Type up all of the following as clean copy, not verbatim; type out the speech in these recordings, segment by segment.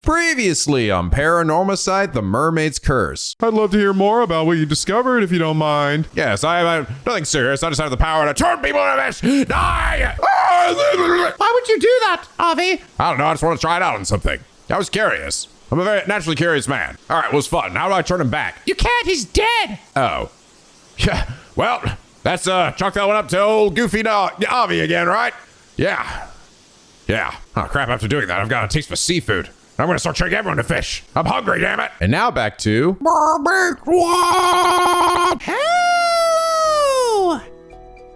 Previously on Paranormasight, the Mermaid's Curse. I'd love to hear more about what you discovered if you don't mind. Yes, I have nothing serious. I just have the power to turn people into fish. Die! Why would you do that, Avi? I don't know. I just want to try it out on something. I was curious. I'm a very naturally curious man. All right, well, it was fun. How do I turn him back? You can't, he's dead. Oh. Yeah, well, that's chalk that one up to old goofy Avi again, right? Yeah. Oh, crap, after doing that, I've got a taste for seafood. I'm gonna start turning everyone to fish. I'm hungry, damn it. And now back to Mermaid, what? Hello!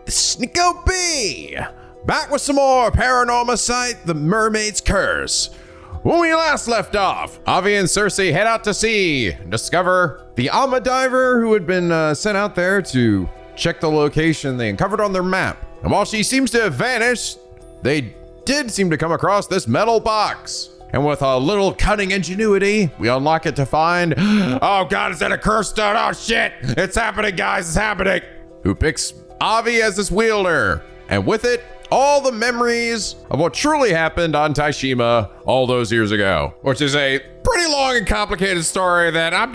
NicoB! Back with some more Paranormasight, the Mermaid's Curse. When we last left off, Avi and Cersei head out to sea and discover the Alma diver who had been sent out there to check the location they uncovered on their map. And while she seems to have vanished, they did seem to come across this metal box. And with a little cunning ingenuity, we unlock it to find, oh God, is that a curse stone? Oh shit, it's happening, guys, it's happening. Who picks Avi as this wielder. And with it, all the memories of what truly happened on Taishima all those years ago, which is a pretty long and complicated story that I'm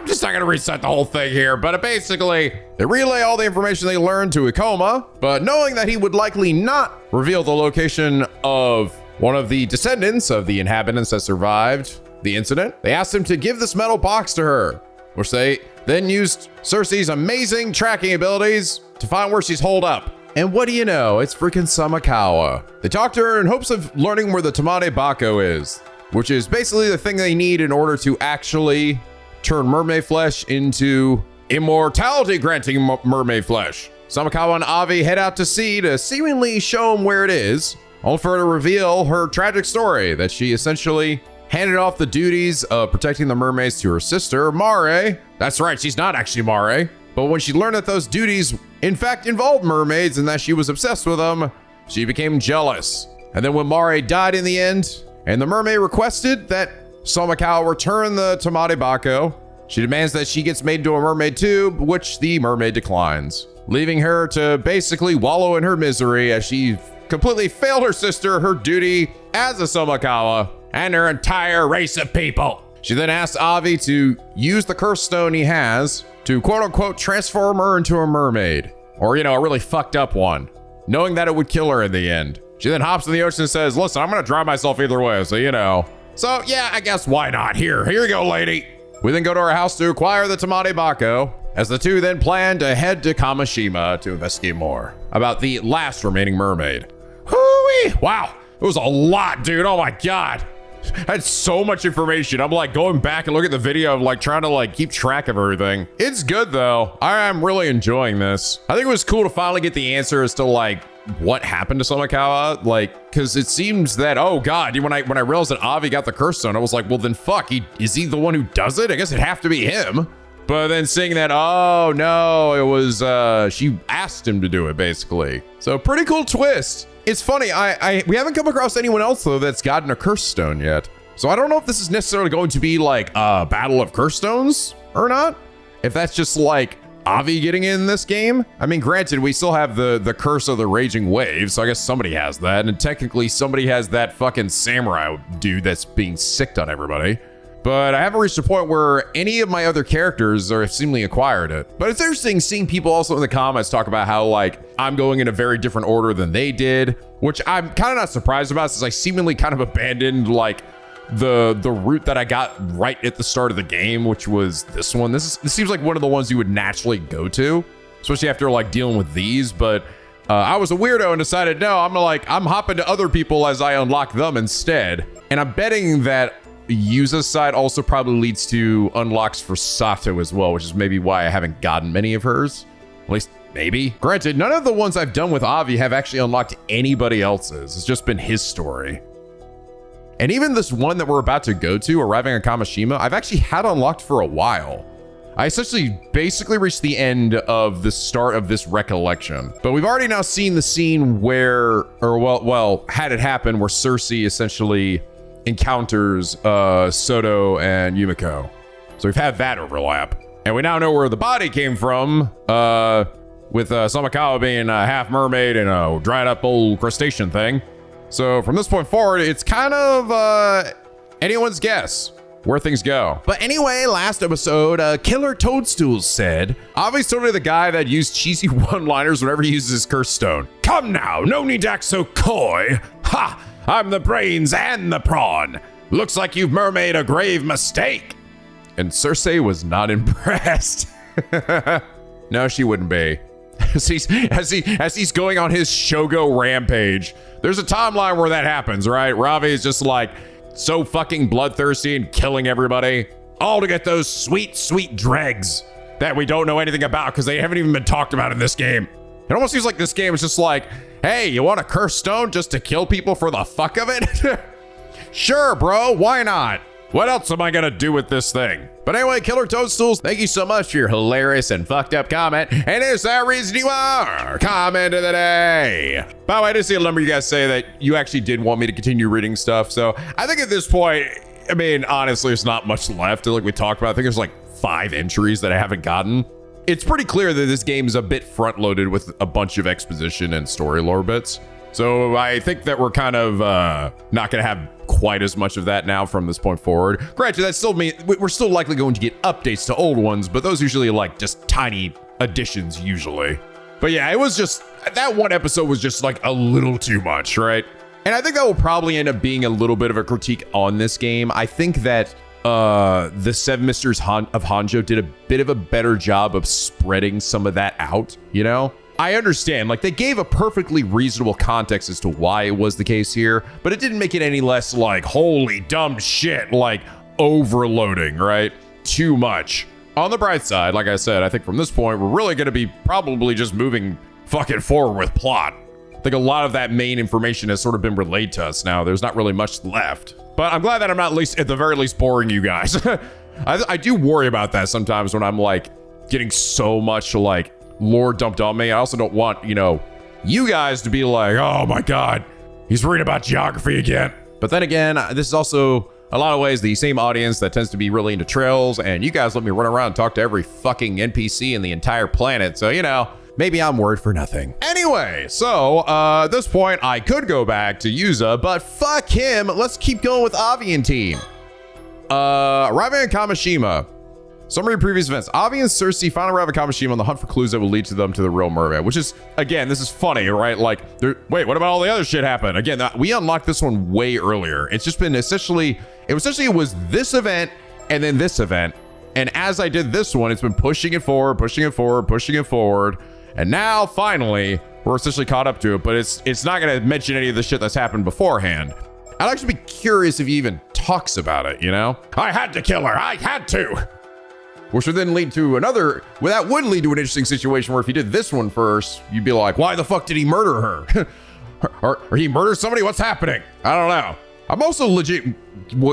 just not gonna reset the whole thing here, but basically, they relay all the information they learned to Ikoma, but knowing that he would likely not reveal the location of one of the descendants of the inhabitants that survived the incident, they asked him to give this metal box to her, which they then used Cersei's amazing tracking abilities to find where she's holed up. And what do you know, it's freaking Samakawa. They talked to her in hopes of learning where the Tamade Bako is, which is basically the thing they need in order to actually turn mermaid flesh into immortality-granting mermaid flesh. Samakawa and Avi head out to sea to seemingly show him where it is, all for her to reveal her tragic story that she essentially handed off the duties of protecting the mermaids to her sister, Mare. That's right, she's not actually Mare. But when she learned that those duties in fact involved mermaids and that she was obsessed with them, she became jealous. And then when Mare died in the end, and the mermaid requested that Samakawa return the Tamade Bako, she demands that she gets made into a mermaid too, which the mermaid declines, leaving her to basically wallow in her misery as she completely failed her sister, her duty as a Samakawa, and her entire race of people. She then asked Avi to use the curse stone he has to quote unquote transform her into a mermaid, or a really fucked up one, knowing that it would kill her in the end. She then hops in the ocean and says, listen, I'm gonna drown myself either way, so So yeah, I guess why not? Here you go, lady. We then go to our house to acquire the Tamade Bako, as the two then plan to head to Kamishima to investigate more about the last remaining mermaid. Hoo-wee! Wow, it was a lot, dude. Oh my God. I had so much information. I'm like going back and looking at the video of like trying to like keep track of everything. It's good though. I'm really enjoying this. I think it was cool to finally get the answer as to like what happened to Samakawa. Like, cause it seems that, oh God, when I realized that Avi got the curse stone, I was like, well then fuck, is he the one who does it? I guess it'd have to be him. But then seeing that, oh no, it was, she asked him to do it basically. So pretty cool twist. It's funny, we haven't come across anyone else though that's gotten a curse stone yet. So I don't know if this is necessarily going to be like a battle of curse stones or not. If that's just like Avi getting in this game. I mean, granted, we still have the curse of the raging wave, so I guess somebody has that. And technically somebody has that fucking samurai dude that's being sicked on everybody. But I haven't reached a point where any of my other characters are seemingly acquired it. But it's interesting seeing people also in the comments talk about how like I'm going in a very different order than they did, which I'm kind of not surprised about since I seemingly kind of abandoned like the route that I got right at the start of the game, which was this one. This seems like one of the ones you would naturally go to, especially after like dealing with these. But I was a weirdo and decided, no, I'm hopping to other people as I unlock them instead. And I'm betting that Yuza's side also probably leads to unlocks for Sato as well, which is maybe why I haven't gotten many of hers. At least maybe. Granted, none of the ones I've done with Avi have actually unlocked anybody else's. It's just been his story. And even this one that we're about to go to, arriving on Kamishima, I've actually had unlocked for a while. I essentially basically reached the end of the start of this recollection. But we've already now seen the scene where, had it happen where Cersei essentially encounters Soto and Yumiko. So we've had that overlap. And we now know where the body came from, with Samakawa being a half mermaid and a dried up old crustacean thing. So from this point forward, it's kind of Anyone's guess where things go. But anyway, last episode, Killer Toadstools said, obviously totally the guy that used cheesy one-liners whenever he uses his curse stone. Come now, no need to act so coy. Ha! I'm the brains and the prawn. Looks like you've mermaid a grave mistake. And Cersei was not impressed. No, she wouldn't be. As he's going on his Shogo rampage. There's a timeline where that happens, right? Ravi is just like so fucking bloodthirsty and killing everybody. All to get those sweet, sweet dregs that we don't know anything about because they haven't even been talked about in this game. It almost seems like this game is just like, hey, you want a cursed stone just to kill people for the fuck of it? Sure, bro, why not? What else am I gonna do with this thing? But anyway, Killer Toadstools, thank you so much for your hilarious and fucked up comment. And is that reason you are comment of the day? By the way, I did see a number of you guys say that you actually did want me to continue reading stuff. So I think at this point, I mean, honestly, there's not much left. Like we talked about, I think there's like 5 entries that I haven't gotten. It's pretty clear that this game is a bit front loaded with a bunch of exposition and story lore bits. So I think that we're kind of not going to have quite as much of that now from this point forward. Granted, that still means we're still likely going to get updates to old ones, but those usually like just tiny additions usually. But yeah, it was just, that one episode was just like a little too much, right? And I think that will probably end up being a little bit of a critique on this game. I think that the Seven Mysteries of Honjo did a bit of a better job of spreading some of that out, you know? I understand, like they gave a perfectly reasonable context as to why it was the case here, but it didn't make it any less like, holy dumb shit, like overloading, right? Too much. On the bright side, like I said, I think from this point, we're really gonna be probably just moving fucking forward with plot. I think a lot of that main information has sort of been relayed to us now. There's not really much left, but I'm glad that I'm not at the very least boring you guys. I do worry about that sometimes when I'm like getting so much like lore dumped on me. I also don't want, you know, you guys to be like, oh my God, he's reading about geography again. But then again, this is also a lot of ways the same audience that tends to be really into trails, and you guys let me run around and talk to every fucking NPC in the entire planet. So, you know, maybe I'm worried for nothing. Anyway, so at this point, I could go back to Yuza, but fuck him. Let's keep going with Avi and team. Arriving in Kamishima. Summary of previous events. Avi and Cersei finally arrive at Kamishima on the hunt for clues that will lead to them to the real mermaid, which is, again, this is funny, right? Like, wait, what about all the other shit happen? Again, we unlocked this one way earlier. It's just been essentially, it was this event and then this event. And as I did this one, it's been pushing it forward, pushing it forward, pushing it forward. And now finally, we're essentially caught up to it, but it's not going to mention any of the shit that's happened beforehand. I'd actually be curious if he even talks about it, you know? I had to kill her. I had to. Which would then lead to another, well, that would lead to an interesting situation where if you did this one first, you'd be like, why the fuck did he murder her? or he murdered somebody? What's happening? I don't know. I'm also legit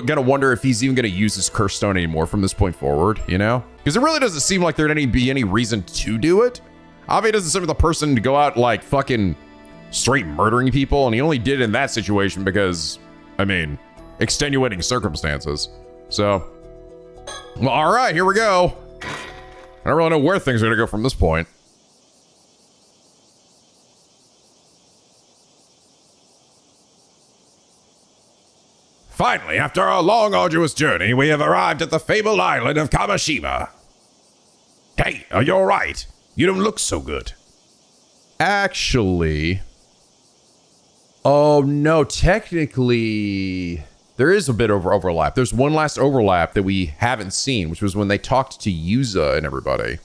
gonna wonder if he's even gonna use his curse stone anymore from this point forward, you know? Because it really doesn't seem like there'd be any reason to do it. Avi doesn't seem like the person to go out like fucking straight murdering people, and he only did it in that situation because, I mean, extenuating circumstances. So, well, all right, here we go. I don't really know where things are gonna go from this point. Finally, after a long, arduous journey, we have arrived at the fabled island of Kamishima. Hey, are you all right? You don't look so good. Actually, oh no, technically, there is a bit of overlap. There's one last overlap that we haven't seen, which was when they talked to Yuza and everybody.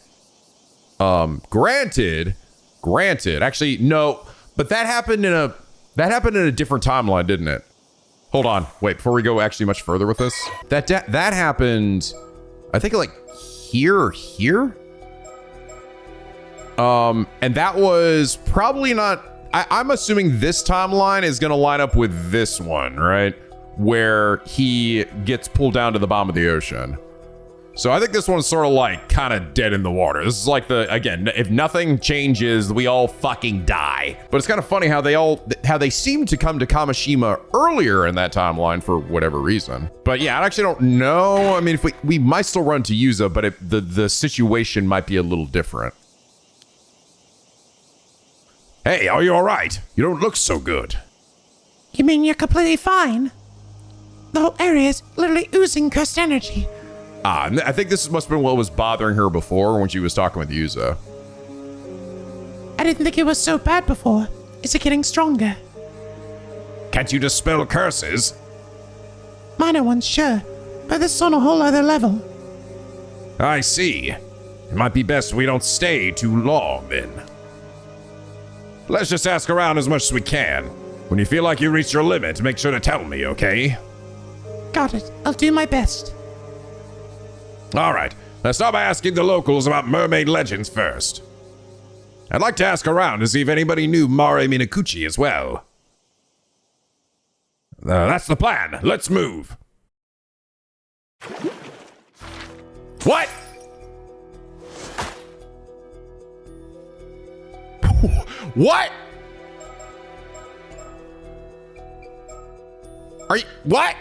Granted, actually, no, but that happened in a different timeline, didn't it? Hold on, wait, before we go actually much further with this, that happened, I think like here or here? And that was probably not, I'm assuming this timeline is gonna line up with this one, right? Where he gets pulled down to the bottom of the ocean. So I think this one's sort of like kind of dead in the water. This is like again, if nothing changes, we all fucking die. But it's kind of funny how they seem to come to Kamishima earlier in that timeline for whatever reason. But yeah, I actually don't know. I mean, if we might still run to Yuza, but the situation might be a little different. Hey, are you all right? You don't look so good. You mean you're completely fine? The whole area is literally oozing cursed energy. And I think this must have been what was bothering her before when she was talking with Yuza. I didn't think it was so bad before. Is it getting stronger? Can't you dispel curses? Minor ones, sure. But this is on a whole other level. I see. It might be best we don't stay too long, then. Let's just ask around as much as we can. When you feel like you reached your limit, make sure to tell me, okay? Got it. I'll do my best. All right, let's start by asking the locals about mermaid legends first. I'd like to ask around to see if anybody knew Mare Minakuchi as well. That's the plan. Let's move. What? What? Are you, what?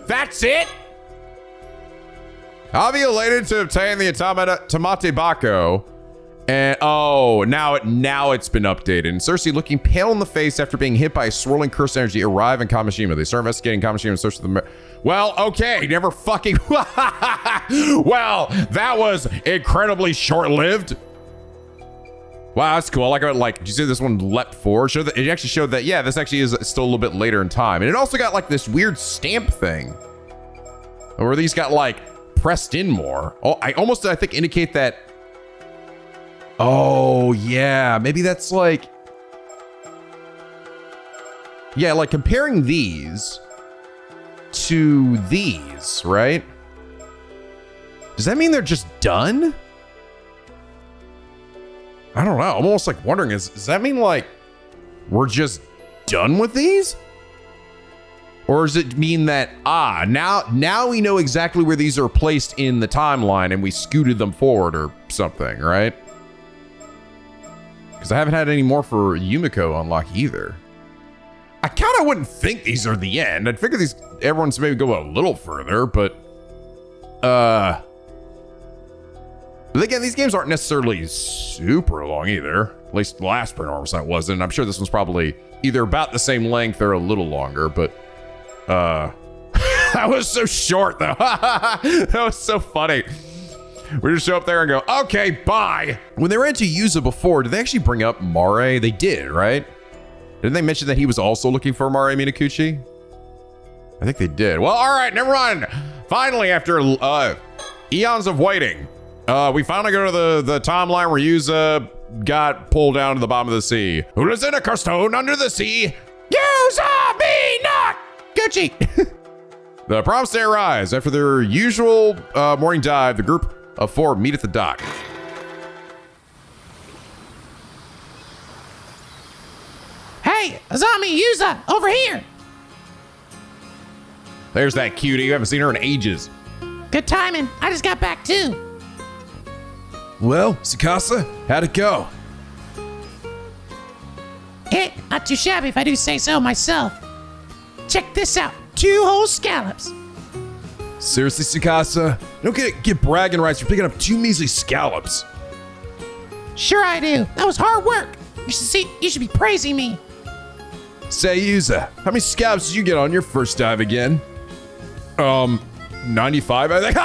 That's it? I'll be elated to obtain the Tamate Bako. And oh, now it's been updated. And Cersei, looking pale in the face after being hit by a swirling cursed energy, arrive in Kamishima. They start investigating Kamishima and search for the... Well, okay, never fucking... Well, that was incredibly short-lived. Wow, that's cool. I like how did you see this one leapt forward? It actually showed that, yeah, this actually is still a little bit later in time. And it also got like this weird stamp thing. Where these got like pressed in more. Oh, I think indicate that... Oh, yeah, maybe that's like... Yeah, like comparing these to these, right? Does that mean they're just done? I don't know. I'm almost like wondering, does that mean like we're just done with these? Or does it mean that, now we know exactly where these are placed in the timeline and we scooted them forward or something, right? Because I haven't had any more for Yumiko unlock either. I kind of wouldn't think these are the end. I'd figure everyone's maybe go a little further, but again, these games aren't necessarily super long either. At least the last Paranormasight wasn't. I'm sure this one's probably either about the same length or a little longer, but that was so short though. That was so funny. We just show up there and go, okay, bye. When they ran to Yuza before, did they actually bring up Mare? They did, right? Didn't they mention that he was also looking for Mare Minakuchi? I think they did. Well, all right, never mind. Finally, after eons of waiting, we finally go to the timeline where Yuza got pulled down to the bottom of the sea. Who lives in a cursed stone under the sea? Yuza be not Gucci. The promised day arrives. After their usual morning dive, the group of 4 meet at the dock. Hey, Azami, Yuza, over here. There's that cutie. You haven't seen her in ages. Good timing. I just got back too. Well, Tsukasa, how'd it go? Not too shabby if I do say so myself. Check this out. 2 whole scallops. Seriously, Tsukasa? You don't get bragging rights for picking up 2 measly scallops. Sure I do. That was hard work. You should be praising me. Say, Yuza, how many scallops did you get on your first dive again? 95, I think.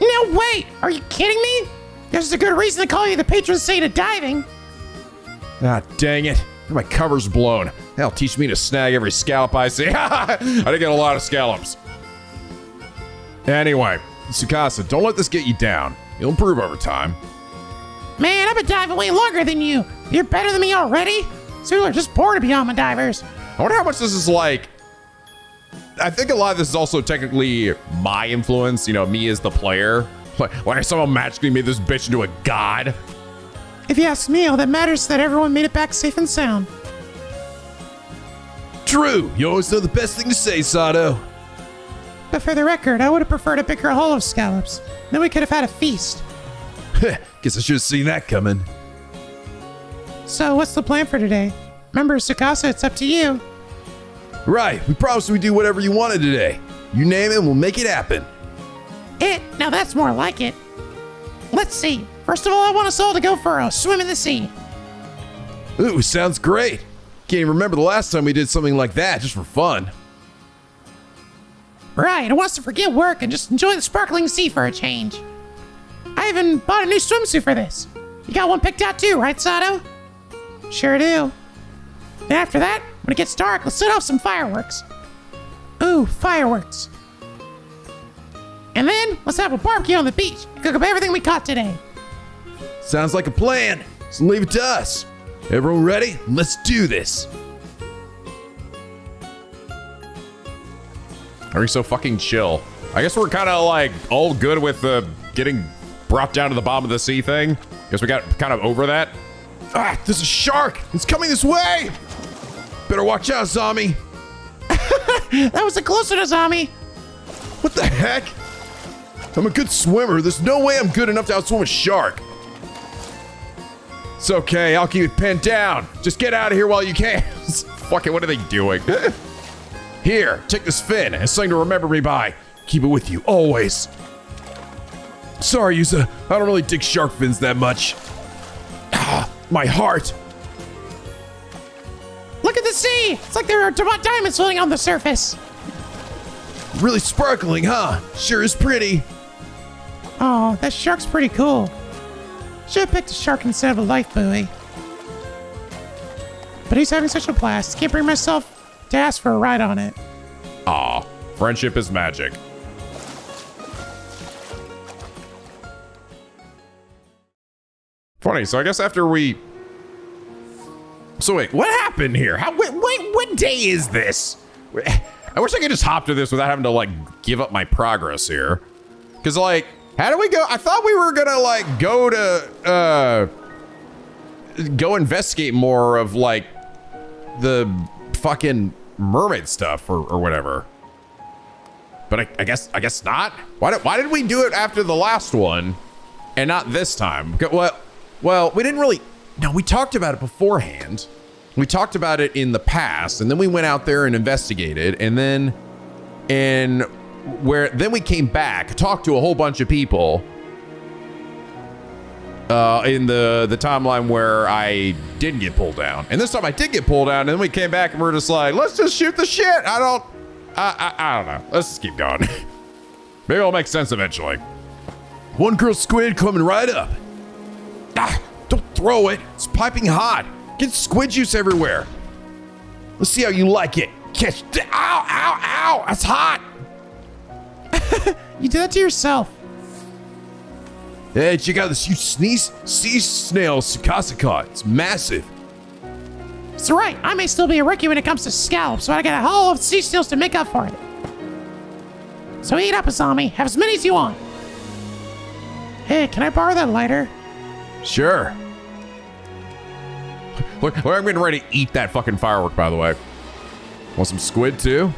No, wait. Are you kidding me? There's a good reason to call you the patron saint of diving. Ah, dang it. My cover's blown. That'll teach me to snag every scallop I see. I did get a lot of scallops. Anyway, Tsukasa, don't let this get you down. You'll improve over time. Man, I've been diving way longer than you. You're better than me already? So you're just born to be on my divers. I wonder how much this is like. I think a lot of this is also technically my influence, me as the player. Like someone magically made this bitch into a god. If you ask me, all that matters is that everyone made it back safe and sound. True. You always know the best thing to say, Sato. But for the record, I would have preferred a bigger haul of scallops. Then we could have had a feast. Guess I should have seen that coming. So what's the plan for today? Remember, Tsukasa, it's up to you. Right. We promised we'd do whatever you wanted today. You name it, we'll make it happen. Now that's more like it. Let's see. First of all, I want us all to go for a swim in the sea. Ooh, sounds great. Can't even remember the last time we did something like that, just for fun. Right, I want us to forget work and just enjoy the sparkling sea for a change. I even bought a new swimsuit for this. You got one picked out too, right, Sato? Sure do. Then after that, when it gets dark, let's set off some fireworks. Ooh, fireworks. And then, let's have a barbecue on the beach and cook up everything we caught today. Sounds like a plan. So leave it to us. Everyone ready? Let's do this. Are we so fucking chill? I guess we're kind of like all good with the getting brought down to the bottom of the sea thing. Guess we got kind of over that. Ah, there's a shark. It's coming this way. Better watch out, Zami. That was a closer to Zami. What the heck? I'm a good swimmer. There's no way I'm good enough to outswim a shark. It's okay. I'll keep it pinned down. Just get out of here while you can. Fucking, what are they doing? Here, take this fin. It's something to remember me by. Keep it with you, always. Sorry, Yusa. I don't really dig shark fins that much. Ah, my heart. Look at the sea. It's like there are diamonds floating on the surface. Really sparkling, huh? Sure is pretty. Oh, that shark's pretty cool. Should have picked a shark instead of a life buoy. But he's having such a blast. Can't bring myself to ask for a ride on it. Aw, friendship is magic. Funny, so I guess after we... So wait, what happened here? Wait, what day is this? I wish I could just hop to this without having to, like, give up my progress here. Because, like, how do we go? I thought we were gonna, like, go to, go investigate more of, like, the fucking mermaid stuff or whatever. But I guess not. Why did we do it after the last one and not this time? Well, we didn't really... No, we talked about it beforehand. We talked about it in the past, and then we went out there and investigated, and then we came back, talked to a whole bunch of people in the timeline where I didn't get pulled down. And this time I did get pulled down, and then we came back and we're just like, let's just shoot the shit. I don't know. Let's just keep going. Maybe it'll make sense eventually. One girl squid coming right up. Ah, don't throw it. It's piping hot. Get squid juice everywhere. Let's see how you like it. Catch. Ow, ow, ow. That's hot. You did that to yourself. Hey, check out this huge sea snail, Sakasaka. It's massive. It's right. I may still be a rookie when it comes to scallops, so I got a haul of sea snails to make up for it. So eat up, Asami. Have as many as you want. Hey, can I borrow that lighter? Sure. Look, I'm getting ready to eat that fucking firework, by the way. Want some squid, too?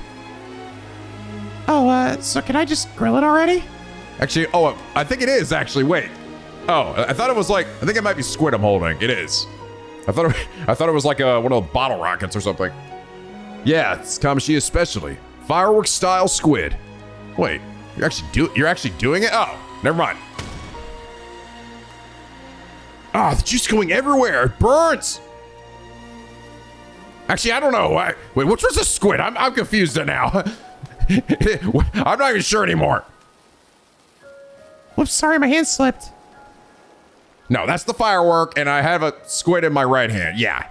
Oh, so can I just grill it already? Actually, I think it is, actually. Wait. Oh, I thought it was like... I think it might be squid I'm holding. It is. I thought it was like one of the bottle rockets or something. Yeah, it's Kamoshi's specialty. Fireworks-style squid. Wait, you're actually doing it? Oh, never mind. Ah, the juice going everywhere. It burns. Actually, I don't know. Wait, which was a squid? I'm confused now. I'm not even sure anymore. Whoops, sorry, my hand slipped. No, that's the firework, and I have a squid in my right hand. Yeah,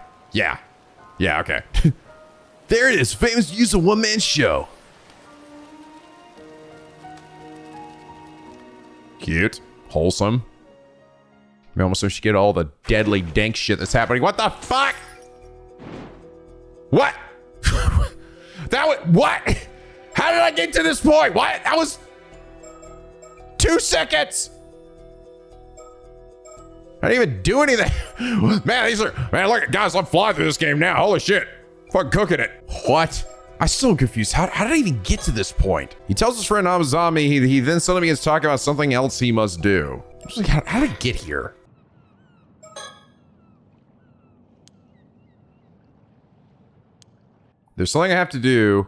okay. There it is, famous use of one-man show. Cute, wholesome. We almost wish you get all the deadly dank shit that's happening. What the fuck? What? What? How did I get to this point? What? That was 2 seconds. I didn't even do anything. Man, look, guys, I'm flying through this game now. Holy shit. Fucking cooking it. What? I'm still confused. How did I even get to this point? He tells his friend Amazami he then suddenly begins talking about something else he must do. I was like, how did I get here? There's something I have to do.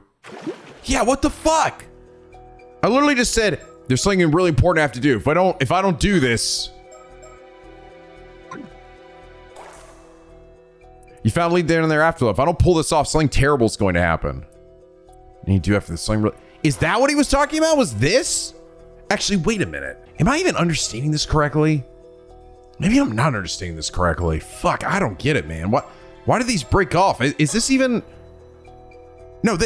Yeah, what the fuck? I literally just said, there's something really important I have to do. If I don't do this. You found lead down in their afterlife. If I don't pull this off, something terrible is going to happen. And you do after this. Is that what he was talking about? Was this? Actually, wait a minute. Am I even understanding this correctly? Maybe I'm not understanding this correctly. Fuck, I don't get it, man. Why do these break off? Is this even... No,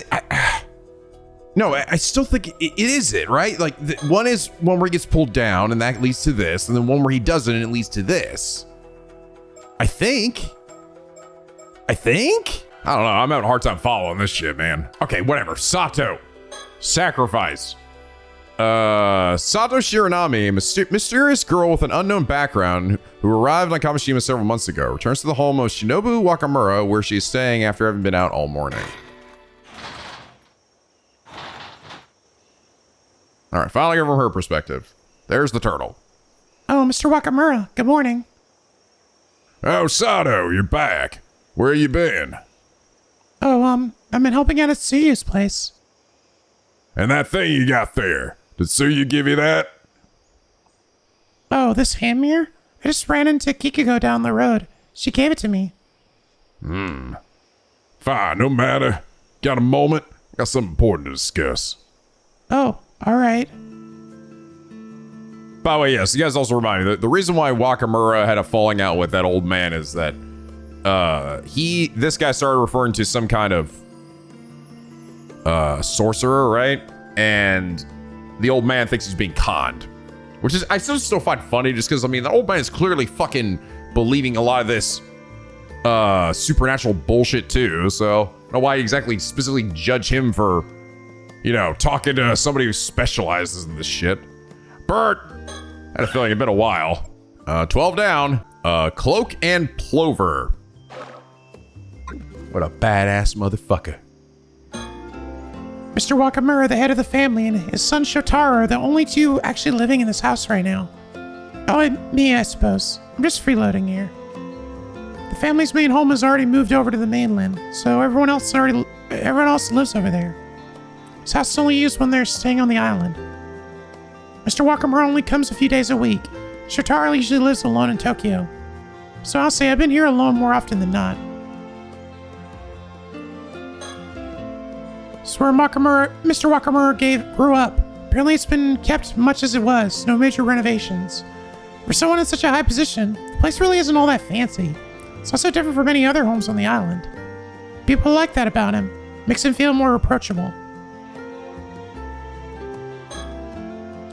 I still think it is it, right? Like, one is one where he gets pulled down, and that leads to this, and then one where he doesn't, and it leads to this. I think. I don't know. I'm having a hard time following this shit, man. Okay, whatever. Sato. Sacrifice. Sato Shiranami, a mysterious girl with an unknown background who arrived on Kamishima several months ago, returns to the home of Shinobu Wakamura, where she is staying after having been out all morning. All right, finally from her perspective. There's the turtle. Oh, Mr. Wakamura, good morning. Oh, Sato, you're back. Where you been? Oh, I've been helping out at Tsuyu's place. And that thing you got there, did Tsuyu give you that? Oh, this hand mirror? I just ran into Kikugo down the road. She gave it to me. Fine, no matter. Got a moment? Got something important to discuss. Oh, all right. By the way, yes, you guys also remind me that the reason why Wakamura had a falling out with that old man is that this guy started referring to some kind of sorcerer, right? And the old man thinks he's being conned, which is I still find funny just because, I mean, the old man is clearly fucking believing a lot of this supernatural bullshit too, so I don't know why you exactly specifically judge him for, you know, talking to somebody who specializes in this shit. Bert! I had a feeling it'd been a while. 12 down. Cloak and Plover. What a badass motherfucker. Mr. Wakamura, the head of the family, and his son Shotaro are the only two actually living in this house right now. Oh, and me, I suppose. I'm just freeloading here. The family's main home has already moved over to the mainland, so everyone else lives over there. This house is only used when they're staying on the island. Mr. Wakamura only comes a few days a week. Shotaro usually lives alone in Tokyo. So I'll say I've been here alone more often than not. This is where Mr. Wakamura grew up. Apparently it's been kept much as it was, no major renovations. For someone in such a high position, the place really isn't all that fancy. It's also different from many other homes on the island. People like that about him. Makes him feel more approachable.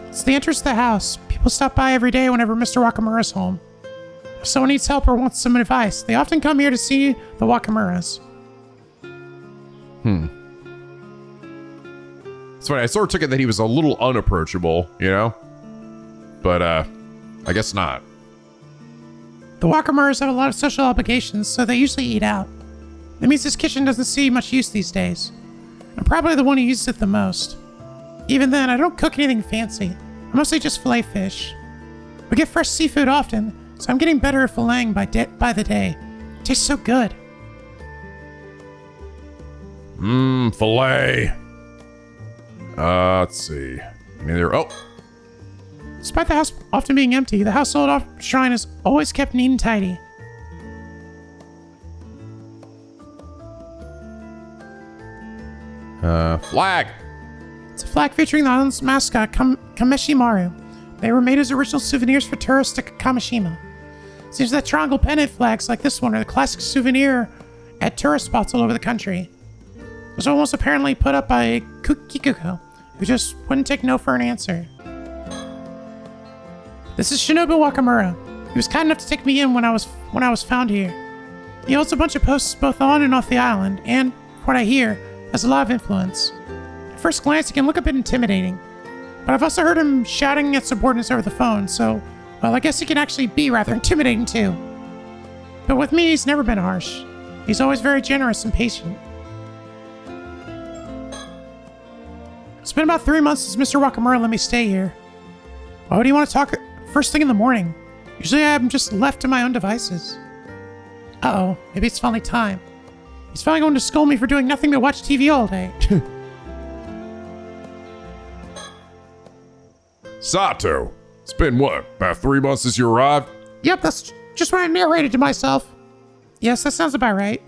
It's the entrance to the house. People stop by every day whenever Mr. Wakamura's home. If someone needs help or wants some advice, they often come here to see the Wakamuras. It's funny, I sort of took it that he was a little unapproachable, you know? But, I guess not. The Wakamuras have a lot of social obligations, so they usually eat out. That means this kitchen doesn't see much use these days. I'm probably the one who uses it the most. Even then, I don't cook anything fancy. I mostly just fillet fish. We get fresh seafood often, so I'm getting better at filleting by the day. It tastes so good. Filet. Let's see. Despite the house often being empty, the household shrine is always kept neat and tidy. Flag. It's a flag featuring the island's mascot, Kameshimaru. They were made as original souvenirs for tourists to Kamishima. Seems that triangle pennant flags like this one are the classic souvenir at tourist spots all over the country. It was almost apparently put up by Kikugo, who just wouldn't take no for an answer. This is Shinobu Wakamura. He was kind enough to take me in when I was found here. He holds a bunch of posts both on and off the island, and, from what I hear, has a lot of influence. At first glance, he can look a bit intimidating, but I've also heard him shouting at subordinates over the phone, so, well, I guess he can actually be rather intimidating too. But with me, he's never been harsh. He's always very generous and patient. It's been about 3 months since Mr. Wakamura let me stay here. Why would he want to talk first thing in the morning? Usually I'm just left to my own devices. Uh-oh, maybe it's finally time. He's finally going to scold me for doing nothing but watch TV all day. Sato, it's been what, about 3 months since you arrived? Yep, that's just what I narrated to myself. Yes, that sounds about right.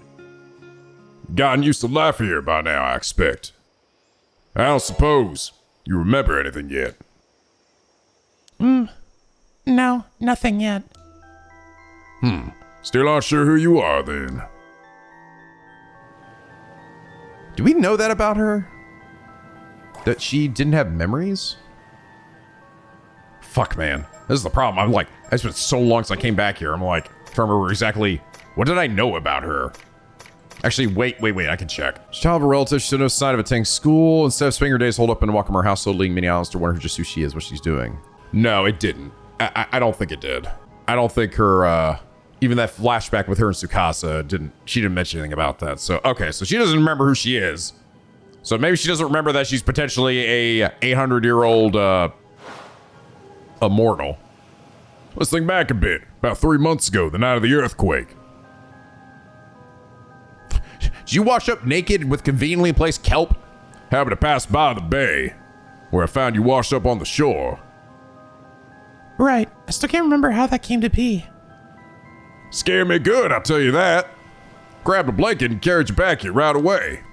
Gotten used to life here by now, I expect. I don't suppose you remember anything yet. No, nothing yet. Still aren't sure who you are then. Do we know that about her? That she didn't have memories? Fuck, man. This is the problem. I'm like, it's been so long since I came back here. I'm like, trying to remember exactly what did I know about her. Actually, wait, I can check. Child of a relative, she showed no sign of attending school. Instead of spending her days holed up and walking from her household, leading many hours to wonder just who she is, what she's doing. No, it didn't. I don't think it did. I don't think her, even that flashback with her and Tsukasa she didn't mention anything about that. So, okay, so she doesn't remember who she is. So maybe she doesn't remember that she's potentially a 800-year-old, immortal. Let's think back a bit. About 3 months ago, the night of the earthquake. Did you wash up naked with conveniently placed kelp? Happened to pass by the bay, where I found you washed up on the shore. Right. I still can't remember how that came to be. Scared me good, I'll tell you that. Grabbed a blanket and carried you back here right away.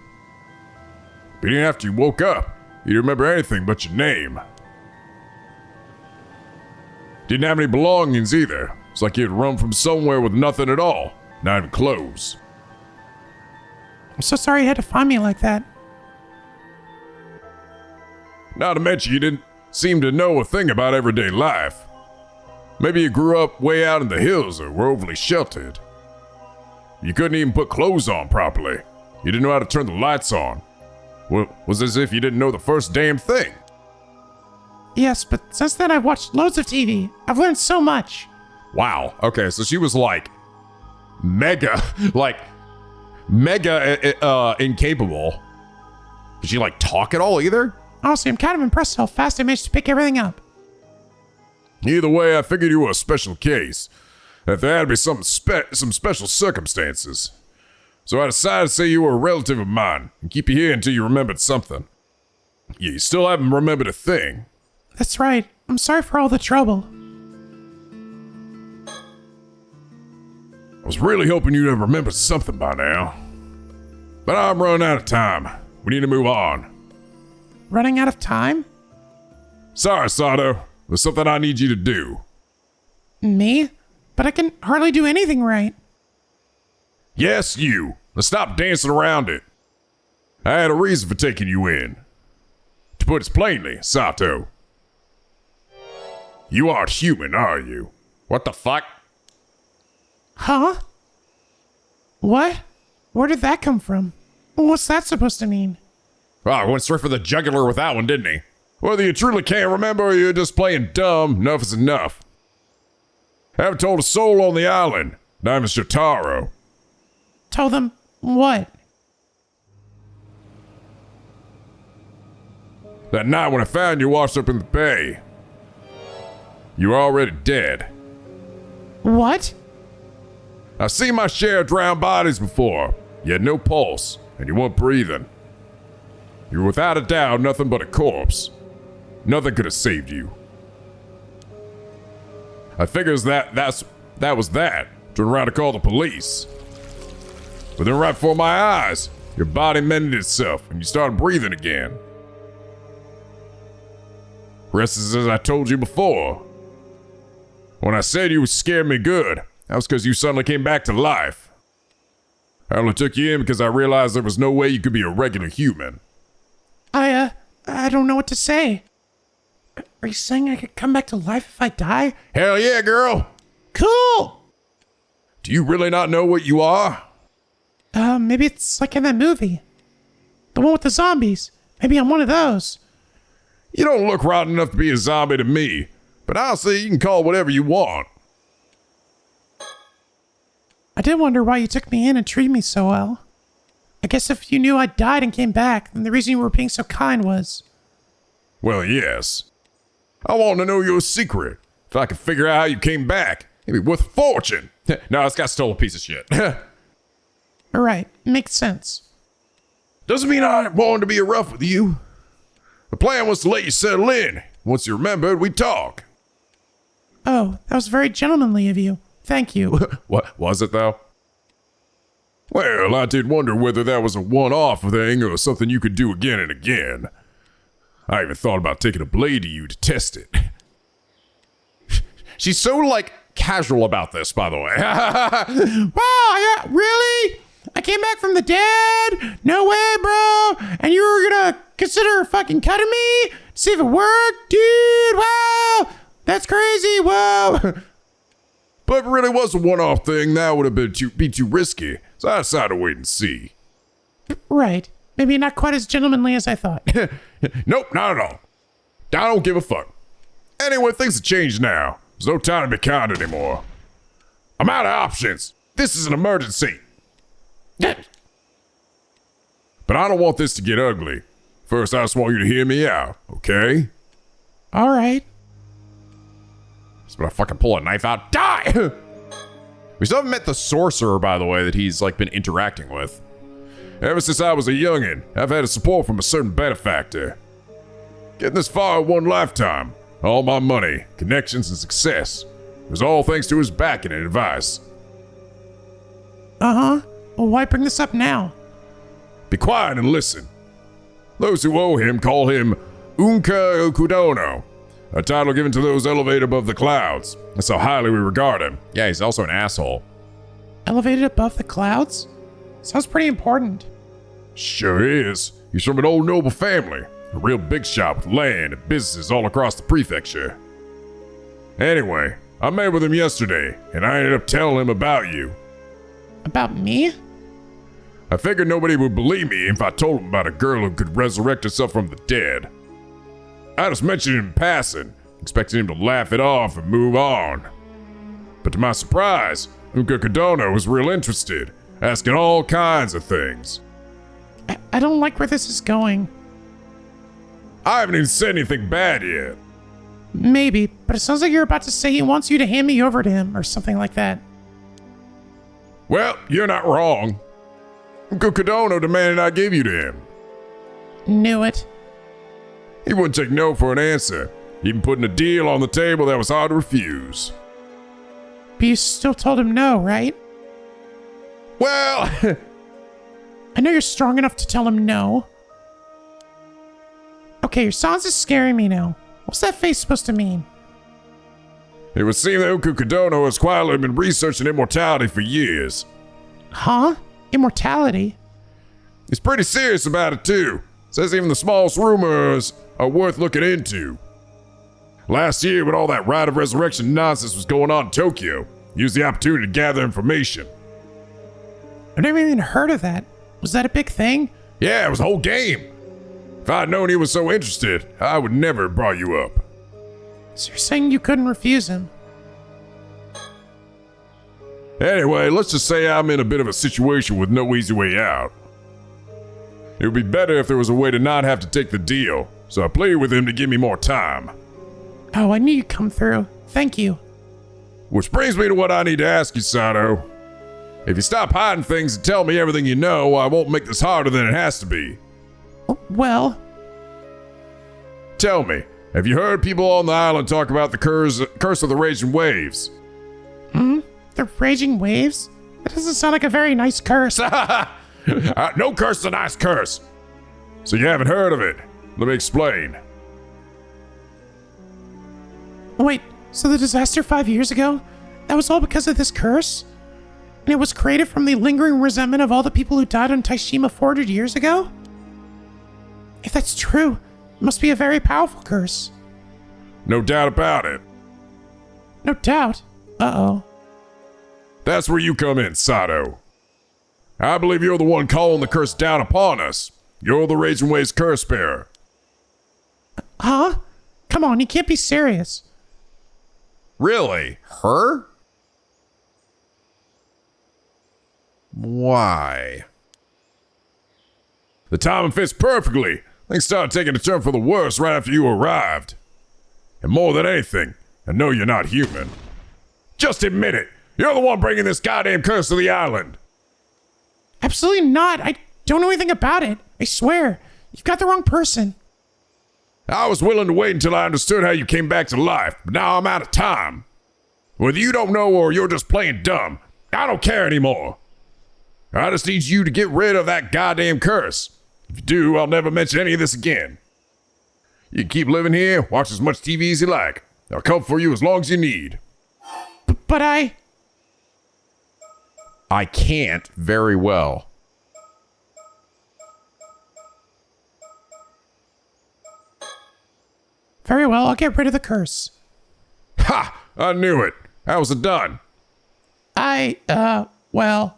But even after you woke up, you didn't remember anything but your name. Didn't have any belongings either. It's like you'd run from somewhere with nothing at all, not even clothes. I'm so sorry you had to find me like that. Not to mention you didn't seem to know a thing about everyday life. Maybe you grew up way out in the hills or were overly sheltered. You couldn't even put clothes on properly. You didn't know how to turn the lights on. Well, it was as if you didn't know the first damn thing. Yes, but since then I've watched loads of TV. I've learned so much. Wow. Okay, so she was like mega incapable. Did she like talk at all either? Honestly, I'm kind of impressed how fast I managed to pick everything up. Either way, I figured you were a special case. That there had to be some special circumstances. So I decided to say you were a relative of mine and keep you here until you remembered something. Yeah, you still haven't remembered a thing. That's right. I'm sorry for all the trouble. I was really hoping you'd have remembered something by now. But I'm running out of time. We need to move on. Running out of time? Sorry, Sato. There's something I need you to do. Me? But I can hardly do anything right. Yes, you. Now stop dancing around it. I had a reason for taking you in. To put it plainly, Sato, you aren't human, are you? What the fuck? Huh? What? Where did that come from? What's that supposed to mean? Oh, I went straight for the jugular with that one, didn't he? Whether you truly can't remember or you're just playing dumb, enough is enough. I haven't told a soul on the island, not even Shotaro. Told them what? That night when I found you washed up in the bay, you were already dead. What? I've seen my share of drowned bodies before. You had no pulse, and you weren't breathing. You were without a doubt nothing but a corpse. Nothing could have saved you. I figures that was that. Turned around to call the police. But then right before my eyes, your body mended itself and you started breathing again. Rest is as I told you before. When I said you would scare me good, that was because you suddenly came back to life. I only took you in because I realized there was no way you could be a regular human. I don't know what to say. Are you saying I could come back to life if I die? Hell yeah, girl! Cool! Do you really not know what you are? Maybe it's like in that movie. The one with the zombies. Maybe I'm one of those. You don't look rotten enough to be a zombie to me, but honestly, you can call it whatever you want. I did wonder why you took me in and treated me so well. I guess if you knew I died and came back, then the reason you were being so kind was... Well, yes. I want to know your secret. If I could figure out how you came back, it'd be worth a fortune. No, this guy stole a piece of shit. Right, makes sense. Doesn't mean I wanted to be rough with you. The plan was to let you settle in. Once you remembered, we'd talk. Oh, that was very gentlemanly of you. Thank you. What was it though? Well, I did wonder whether that was a one-off thing or something you could do again and again. I even thought about taking a blade to you to test it. She's so, like, casual about this, by the way. Wow, yeah, really? I came back from the dead? No way, bro. And you were gonna consider fucking cutting me? See if it worked? Dude, wow. That's crazy, whoa. But if it really was a one-off thing, that would have been too risky. So I decided to wait and see. Right. Maybe not quite as gentlemanly as I thought. Nope, not at all. I don't give a fuck. Anyway, things have changed now. There's no time to be kind anymore. I'm out of options. This is an emergency. But I don't want this to get ugly. First, I just want you to hear me out, okay? All right. Just gonna fucking pull a knife out. Die! We still haven't met the sorcerer, by the way, that he's, like, been interacting with. Ever since I was a youngin', I've had support from a certain benefactor. Getting this far in one lifetime, all my money, connections, and success, was all thanks to his backing and advice. Uh-huh. Well, why bring this up now? Be quiet and listen. Those who owe him call him Unka Okudono, a title given to those elevated above the clouds. That's how highly we regard him. Yeah, he's also an asshole. Elevated above the clouds? Sounds pretty important. Sure is. He's from an old noble family, a real big shot with land and businesses all across the prefecture. Anyway, I met with him yesterday, and I ended up telling him about you. About me? I figured nobody would believe me if I told him about a girl who could resurrect herself from the dead. I just mentioned it in passing, expecting him to laugh it off and move on. But to my surprise, Unka Kodono was real interested, asking all kinds of things. I don't like where this is going. I haven't even said anything bad yet. Maybe, but it sounds like you're about to say he wants you to hand me over to him or something like that. Well, you're not wrong. Unka Kodono demanded I give you to him. Knew it. He wouldn't take no for an answer, even putting a deal on the table that was hard to refuse. But you still told him no, right? Well, I know you're strong enough to tell him no. Okay, your silence is scaring me now. What's that face supposed to mean? It would seem that Unka Kodono has quietly been researching immortality for years. Huh? Immortality? He's pretty serious about it too. Says even the smallest rumors are worth looking into. Last year, when all that rite of resurrection nonsense was going on in Tokyo, he used the opportunity to gather information. I've never even heard of that. Was that a big thing? Yeah, it was a whole game. If I'd known he was so interested, I would never have brought you up. So you're saying you couldn't refuse him? Anyway, let's just say I'm in a bit of a situation with no easy way out. It would be better if there was a way to not have to take the deal, so I pleaded with him to give me more time. Oh, I knew you'd come through. Thank you. Which brings me to what I need to ask you, Sato. If you stop hiding things and tell me everything you know, I won't make this harder than it has to be. Well, Tell me, have you heard people on the island talk about the curse of the raging waves? the raging waves? That doesn't sound like a very nice curse. No curse is a nice curse. So you haven't heard of it. Let me explain. Wait, so the disaster 5 years ago? That was all because of this curse? And it was created from the lingering resentment of all the people who died on Taishima 400 years ago? If that's true, it must be a very powerful curse. No doubt about it. No doubt. Uh-oh. That's where you come in, Sato. I believe you're the one calling the curse down upon us. You're the Raging Waves curse bearer. Huh? Come on, you can't be serious. really? Her? Why? The timing fits perfectly. Things started taking a turn for the worse right after you arrived. And more than anything, I know you're not human. Just admit it. You're the one bringing this goddamn curse to the island. Absolutely not. I don't know anything about it. I swear. You've got the wrong person. I was willing to wait until I understood how you came back to life, but now I'm out of time. Whether you don't know or you're just playing dumb, I don't care anymore. I just need you to get rid of that goddamn curse. If you do, I'll never mention any of this again. You can keep living here, watch as much TV as you like. I'll come for you as long as you need. But I can't very well. Very well, I'll get rid of the curse. Ha! I knew it. How was it done? Well,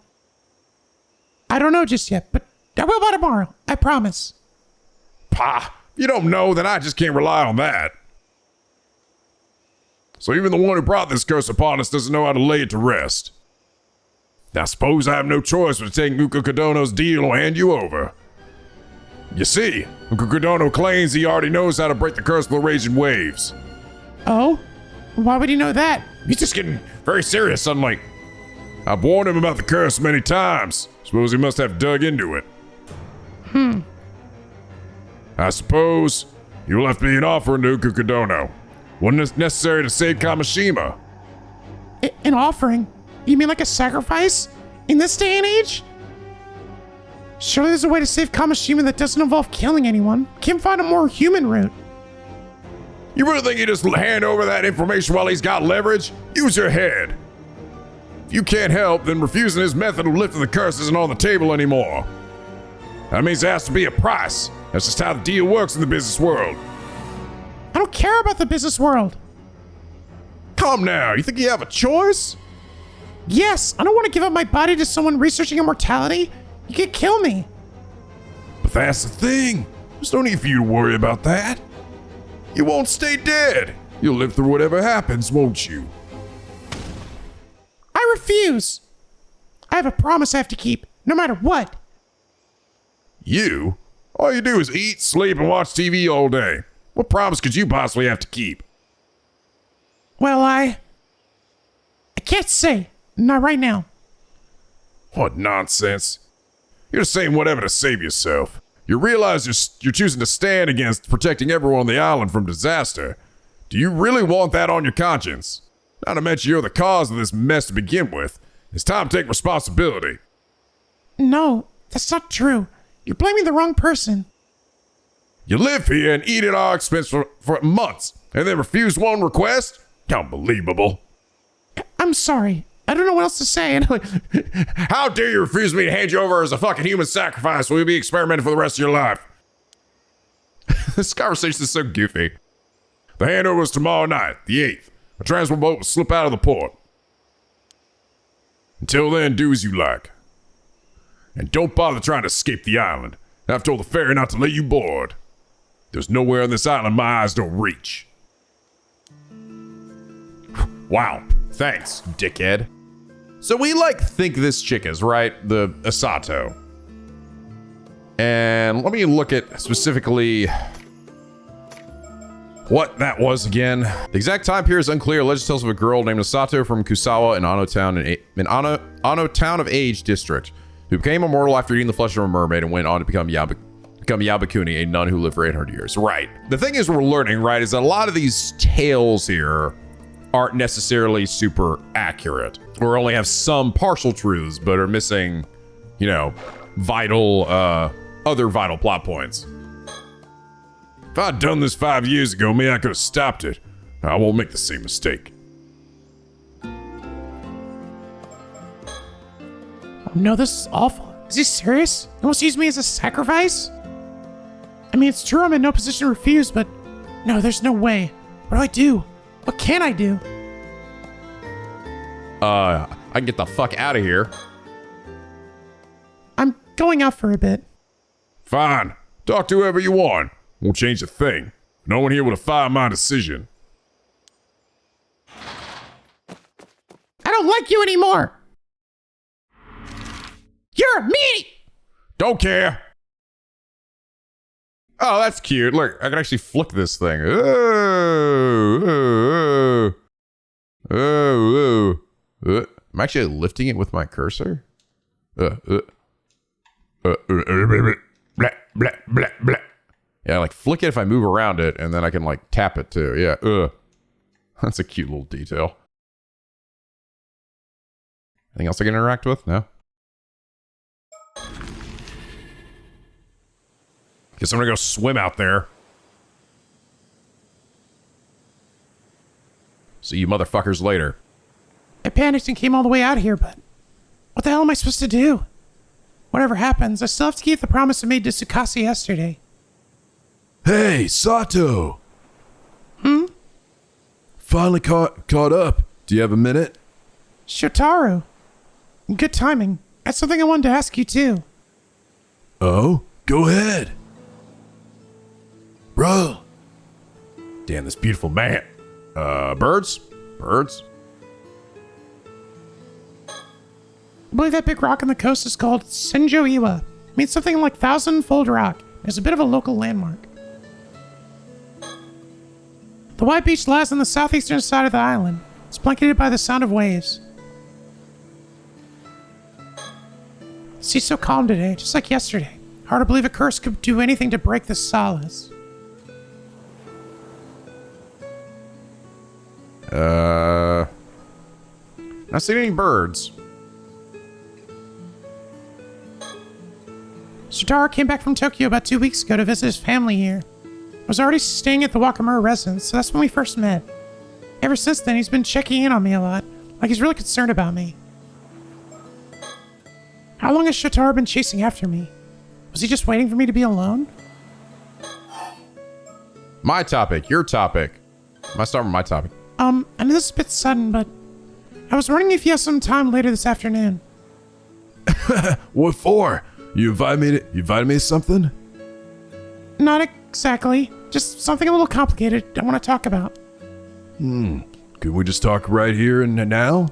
I don't know just yet, but I will by tomorrow. I promise. Pah! You don't know, then I just can't rely on that. So even the one who brought this curse upon us doesn't know how to lay it to rest. Now suppose I have no choice but to take Nuka-Kodono's deal or hand you over. You see, Nuka-Kodono claims he already knows how to break the curse of the raging waves. Oh? Why would he know that? He's just getting very serious suddenly. I've warned him about the curse many times. Suppose he must have dug into it. I suppose you left me an offer, Nuka-Kodono. Wasn't it necessary to save Kamishima? An offering? You mean like a sacrifice? In this day and age? Surely there's a way to save Kamishima that doesn't involve killing anyone. Can't find a more human route. You really think you just hand over that information while he's got leverage? Use your head. If you can't help, then refusing his method of lifting the curse isn't on the table anymore. That means there has to be a price. That's just how the deal works in the business world. I don't care about the business world. Come now, you think you have a choice? Yes, I don't want to give up my body to someone researching immortality. You could kill me. But that's the thing. There's no need for you to worry about that. You won't stay dead. You'll live through whatever happens, won't you? I refuse. I have a promise I have to keep, no matter what. You? All you do is eat, sleep, and watch TV all day. What promise could you possibly have to keep? Well, I can't say. Not right now. What nonsense. You're just saying whatever to save yourself. You realize you're choosing to stand against protecting everyone on the island from disaster. Do you really want that on your conscience? Not to mention you're the cause of this mess to begin with. It's time to take responsibility. No, that's not true. You're blaming the wrong person. You live here and eat at our expense for months, and then refuse one request? Unbelievable. I'm sorry. I don't know what else to say. How dare you refuse me to hand you over as a fucking human sacrifice while you'll be experimenting for the rest of your life? This conversation is so goofy. The handover was tomorrow night, the 8th. A transport boat will slip out of the port. Until then, do as you like. And don't bother trying to escape the island. I've told the ferry not to let you board. There's nowhere on this island my eyes don't reach. Wow. Thanks, dickhead. So we think this chick is, right? The Asato. And let me look at specifically what that was again. The exact time period is unclear. Legend tells of a girl named Asato from Kusawa in Ano Town of Age district, who became immortal after eating the flesh of a mermaid and went on to become Yabakuni, a nun who lived for 800 years. Right. The thing is we're learning, right, is that a lot of these tales here aren't necessarily super accurate, or only have some partial truths, but are missing, vital, other vital plot points. If I'd done this 5 years ago, maybe I could have stopped it. I won't make the same mistake. No, this is awful. Is he serious? He wants to use me as a sacrifice? I mean, it's true I'm in no position to refuse, but no, there's no way. What do I do? What can I do? I can get the fuck out of here. I'm going out for a bit. Fine. Talk to whoever you want. Won't change a thing. No one here will defy my decision. I don't like you anymore. You're me. Don't care. Oh, that's cute. Look, I can actually flick this thing. Oh. I'm actually lifting it with my cursor. Blah, blah, blah, blah. Yeah, flick it if I move around it, and then I can tap it too. Yeah. That's a cute little detail. Anything else I can interact with? No. Guess I'm gonna go swim out there. See you motherfuckers later. I panicked and came all the way out here, but what the hell am I supposed to do? Whatever happens, I still have to keep the promise I made to Tsukasa yesterday. Hey, Sato! Finally caught up. Do you have a minute? Shotaro. Good timing. That's something I wanted to ask you too. Oh? Go ahead. Bro. Damn, this beautiful man. Birds? Birds? I believe that big rock on the coast is called Senjo Iwa. It means something like thousand-fold rock. It's a bit of a local landmark. The white beach lies on the southeastern side of the island. It's blanketed by the sound of waves. The sea's so calm today, just like yesterday. Hard to believe a curse could do anything to break this solace. Not seeing any birds. Shotaro came back from Tokyo about 2 weeks ago to visit his family here. I was already staying at the Wakamura residence, so that's when we first met. Ever since then, he's been checking in on me a lot, like he's really concerned about me. How long has Shotaro been chasing after me? Was he just waiting for me to be alone? My topic, your topic. I start with my topic. I know this is a bit sudden, but I was wondering if you have some time later this afternoon. What for? You invited me to something? Not exactly. Just something a little complicated I want to talk about. Could we just talk right here and now?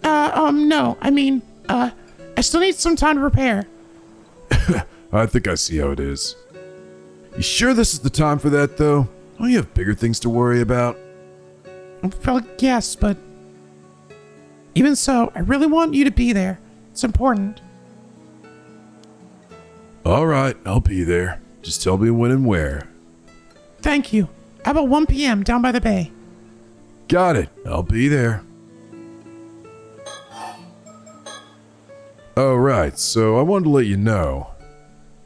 No. I mean, I still need some time to prepare. I think I see how it is. You sure this is the time for that, though? Don't you have bigger things to worry about? Well, yes, but even so, I really want you to be there. It's important. All right, I'll be there. Just tell me when and where. Thank you. How about 1 p.m. down by the bay? Got it. I'll be there. Oh, right. So I wanted to let you know.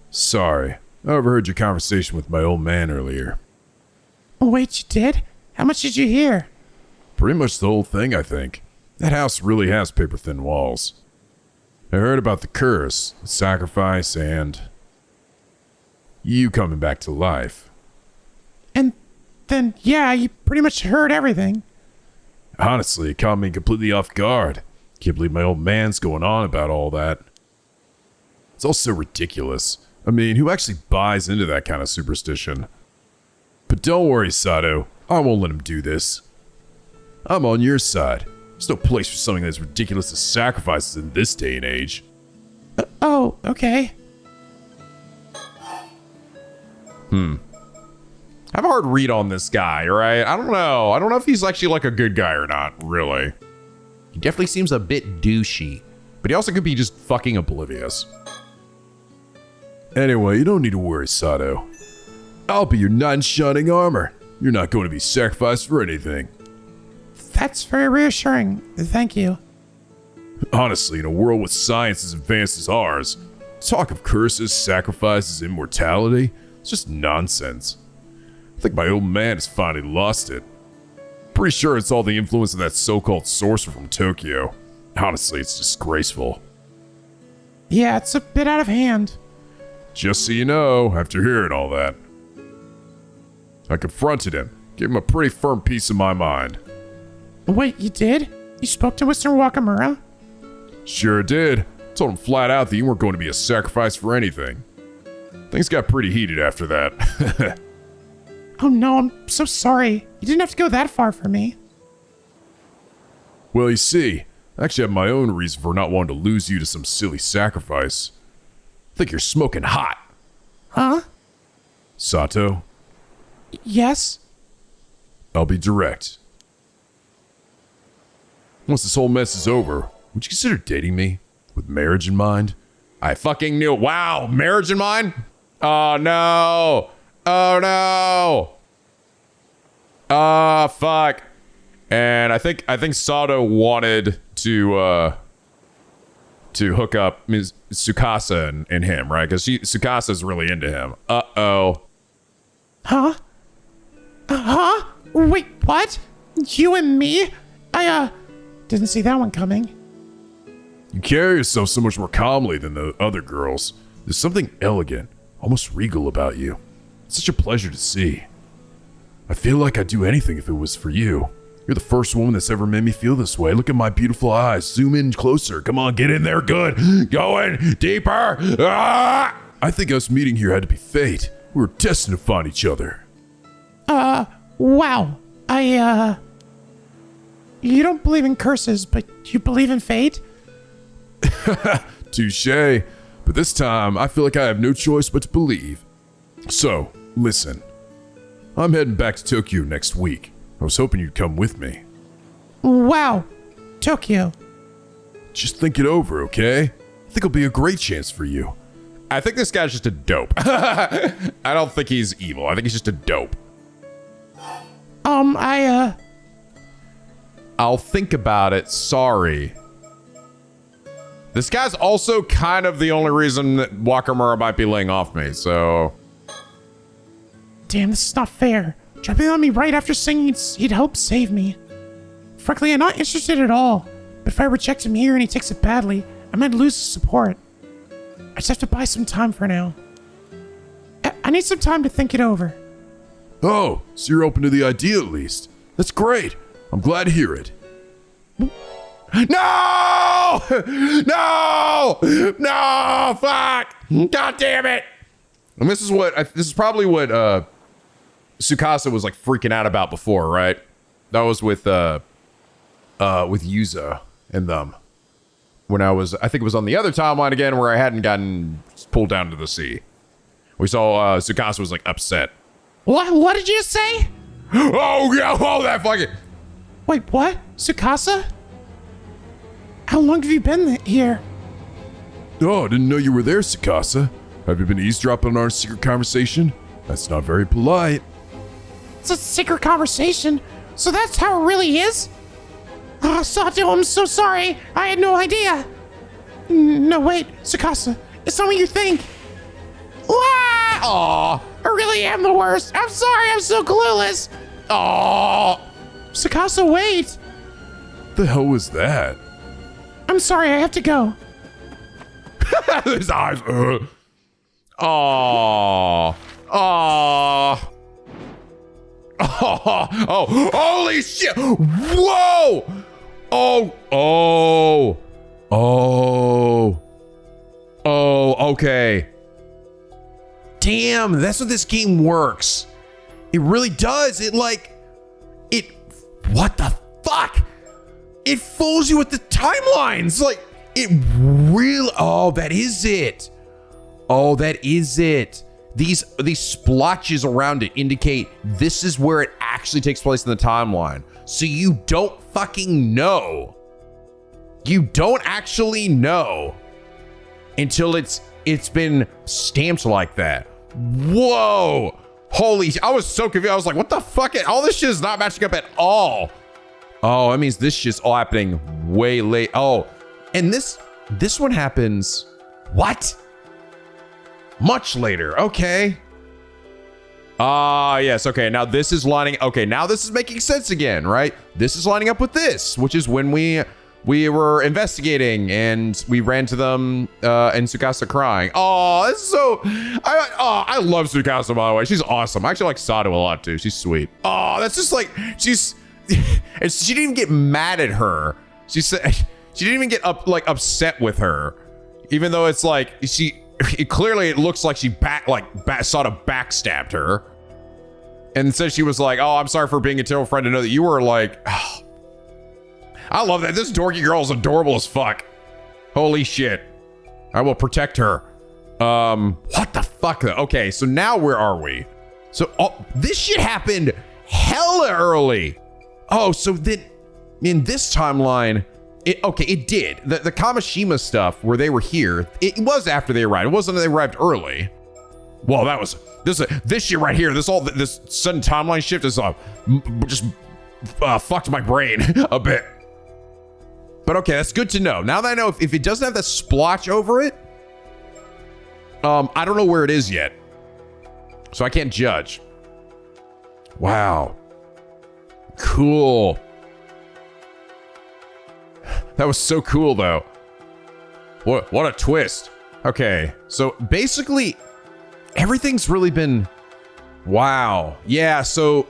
Sorry, I overheard your conversation with my old man earlier. Oh, wait, you did? How much did you hear? Pretty much the whole thing, I think. That house really has paper-thin walls. I heard about the curse, the sacrifice, and you coming back to life. And then, yeah, you pretty much heard everything. Honestly, it caught me completely off guard. Can't believe my old man's going on about all that. It's all so ridiculous. I mean, who actually buys into that kind of superstition? But don't worry, Sato. I won't let him do this. I'm on your side. There's no place for something as ridiculous as sacrifices in this day and age. Oh, okay. I have a hard read on this guy, right? I don't know. I don't know if he's actually like a good guy or not, really. He definitely seems a bit douchey, but he also could be just fucking oblivious. Anyway, you don't need to worry, Sato. I'll be your knight in shining armor. You're not going to be sacrificed for anything. That's very reassuring. Thank you. Honestly, in a world with science as advanced as ours, talk of curses, sacrifices, immortality, it's just nonsense. I think my old man has finally lost it. Pretty sure it's all the influence of that so-called sorcerer from Tokyo. Honestly, it's disgraceful. Yeah, it's a bit out of hand. Just so you know, after hearing all that, I confronted him, gave him a pretty firm piece of my mind. Wait, you did? You spoke to Mr. Wakamura? Sure did. Told him flat out that you weren't going to be a sacrifice for anything. Things got pretty heated after that. Oh no, I'm so sorry. You didn't have to go that far for me. Well, you see, I actually have my own reason for not wanting to lose you to some silly sacrifice. I think you're smoking hot. Huh? Sato, Yes? I'll be direct. Once this whole mess is over, would you consider dating me? With marriage in mind? I fucking knew. Wow, marriage in mind? Oh no. Oh no. Fuck. And I think Sato wanted to to hook up Ms. Tsukasa and him, right? Because Tsukasa's really into him. Uh-oh. Huh? Wait, what? You and me? I didn't see that one coming. You carry yourself so much more calmly than the other girls. There's something elegant, almost regal about you. It's such a pleasure to see. I feel like I'd do anything if it was for you. You're the first woman that's ever made me feel this way. Look at my beautiful eyes. Zoom in closer. Come on, get in there good. Going deeper. Ah! I think us meeting here had to be fate. We were destined to find each other. Wow. You don't believe in curses, but you believe in fate? Touché. But this time, I feel like I have no choice but to believe. So, listen. I'm heading back to Tokyo next week. I was hoping you'd come with me. Wow. Tokyo. Just think it over, okay? I think it'll be a great chance for you. I think this guy's just a dope. I don't think he's evil. I think he's just a dope. I'll think about it. Sorry. This guy's also kind of the only reason that Wakamura might be laying off me, so... Damn, this is not fair. Jumping on me right after saying he'd help save me. Frankly, I'm not interested at all. But if I reject him here and he takes it badly, I might lose his support. I just have to buy some time for now. I need some time to think it over. Oh, so you're open to the idea at least. That's great. I'm glad to hear it. No! No! No! Fuck! God damn it! And this is probably what Tsukasa was like freaking out about before, right? That was with Yuza and them. When I think it was on the other timeline again where I hadn't gotten pulled down to the sea. We saw Tsukasa was like upset. What did you say? Oh yeah, oh that fucking... Wait, what? Tsukasa? How long have you been here? Oh, I didn't know you were there, Tsukasa. Have you been eavesdropping on our secret conversation? That's not very polite. It's a secret conversation? So that's how it really is? Oh, Sato, I'm so sorry. I had no idea. No, wait, Tsukasa. It's not what you think. Aw! I really am the worst. I'm sorry, I'm so clueless. Aw! Tsukasa, wait. What the hell was that? I'm sorry, I have to go. His eyes. Aw. Aw. Oh, holy shit. Whoa. Oh, okay. Damn, that's what this game works. It really does. What the fuck? It fools you with the timelines. Like, it really, that is it. Oh, that is it. These splotches around it indicate this is where it actually takes place in the timeline. So you don't fucking know. You don't actually know until it's been stamped like that. Whoa. Holy, I was so confused. I was like, what the fuck? All this shit is not matching up at all. Oh, that means this shit's all happening way late. Oh, and this one happens, what? Much later, okay. Yes, okay, now this is now this is making sense again, right? This is lining up with this, which is when we were investigating and we ran to them and Tsukasa crying. Oh, this is so, I love Tsukasa, by the way. She's awesome. I actually like Sato a lot too. She's sweet. Oh, that's just like, she didn't even get mad at her. She said, she didn't even get upset with her, even though it's like, it looks like she sort of backstabbed her. And so she was like, oh, I'm sorry for being a terrible friend to know that you were like, oh. I love that. This dorky girl is adorable as fuck. Holy shit. I will protect her. What the fuck? Okay, so now where are we? So this shit happened hella early. Oh, so then in this timeline, it did. The Kamishima stuff where they were here, it was after they arrived. It wasn't that they arrived early. Well, that was this shit right here. This sudden timeline shift is just fucked my brain a bit. But okay, that's good to know. Now that I know if it doesn't have that splotch over it, I don't know where it is yet. So I can't judge. Wow. Cool. That was so cool, though. What a twist. Okay, so basically, everything's really been... Wow. Yeah, so...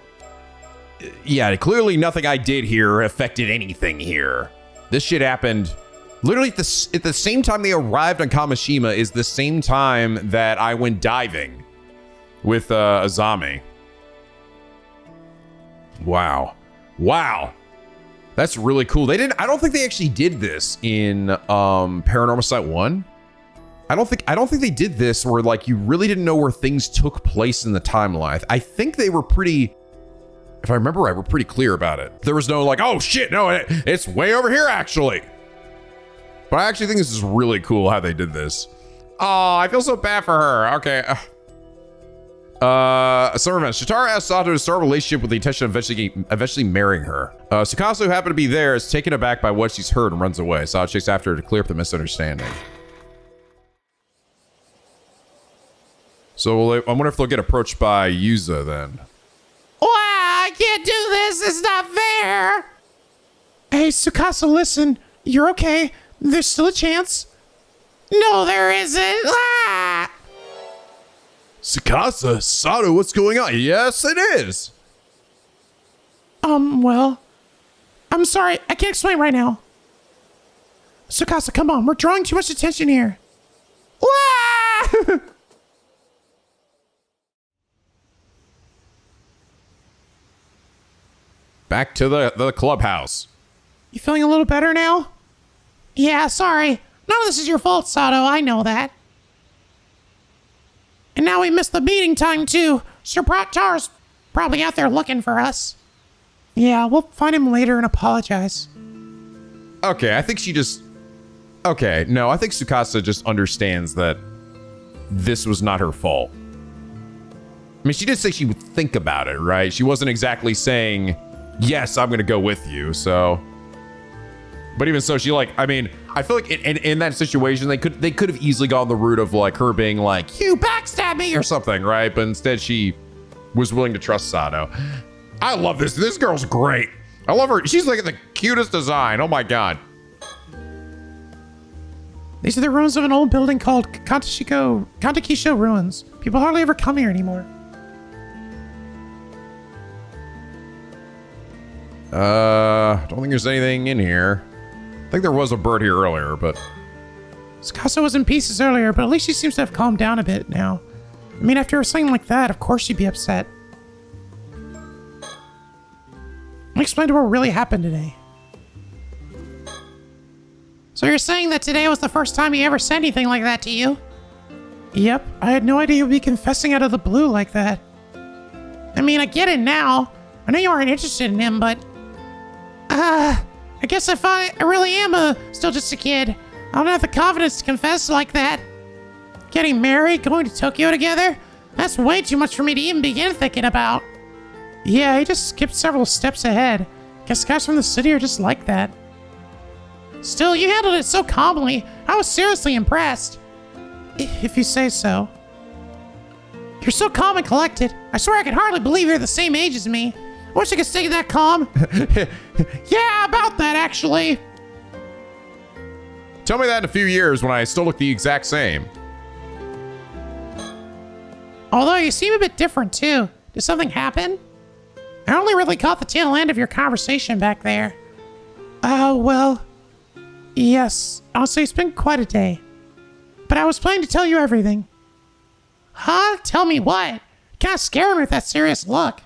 Yeah, clearly nothing I did here affected anything here. This shit happened... Literally at the same time they arrived on Kamishima is the same time that I went diving with Azami. Wow. Wow. That's really cool. I don't think they actually did this in Paranormasight 1. I don't think they did this where like you really didn't know where things took place in the timeline. I think they were pretty, if I remember right, we're pretty clear about it. There was no like, oh shit, no, it's way over here actually. But I actually think this is really cool how they did this. Oh, I feel so bad for her. Okay. Summer event. Shitara asks Sato to start a relationship with the intention of eventually marrying her. Tsukasa, who happened to be there, is taken aback by what she's heard and runs away. Sato chased after her to clear up the misunderstanding. So I wonder if they'll get approached by Yuza then. Wow, I can't do this. It's not fair. Hey, Tsukasa, listen. You're okay. There's still a chance. No, there isn't. Ah! Tsukasa, Sato, what's going on? Yes, it is. Well, I'm sorry. I can't explain right now. Tsukasa, come on. We're drawing too much attention here. Ah! Back to the clubhouse. You feeling a little better now? Yeah, sorry. None of this is your fault, Sato. I know that. And now we missed the meeting time, too. Sir Tar's probably out there looking for us. Yeah, we'll find him later and apologize. Okay, I think she just... Okay, no, I think Tsukasa just understands that this was not her fault. I mean, she did say she would think about it, right? She wasn't exactly saying, yes, I'm going to go with you, so... But even so, she like, I mean, I feel like in that situation, they could have easily gone the route of like her being like, you backstab me or something, right? But instead she was willing to trust Sato. I love this. This girl's great. I love her. She's like the cutest design. Oh my God. These are the ruins of an old building called Kantakisho Ruins. People hardly ever come here anymore. Don't think there's anything in here. I think there was a bird here earlier, but... Tsukasa was in pieces earlier, but at least she seems to have calmed down a bit now. I mean, after something like that, of course she'd be upset. Let me explain to her what really happened today. So you're saying that today was the first time he ever said anything like that to you? Yep, I had no idea you'd be confessing out of the blue like that. I mean, I get it now. I know you aren't interested in him, but... I guess if I really am still just a kid, I don't have the confidence to confess like that. Getting married, going to Tokyo together? That's way too much for me to even begin thinking about. Yeah, he just skipped several steps ahead. Guess guys from the city are just like that. Still, you handled it so calmly. I was seriously impressed. If you say so. You're so calm and collected. I swear I can hardly believe you're the same age as me. I wish I could stay that calm. Yeah, about that, actually. Tell me that in a few years when I still look the exact same. Although you seem a bit different, too. Did something happen? I only really caught the tail end of your conversation back there. Well... Yes, honestly, it's been quite a day. But I was planning to tell you everything. Huh? Tell me what? You kinda scare me with that serious look.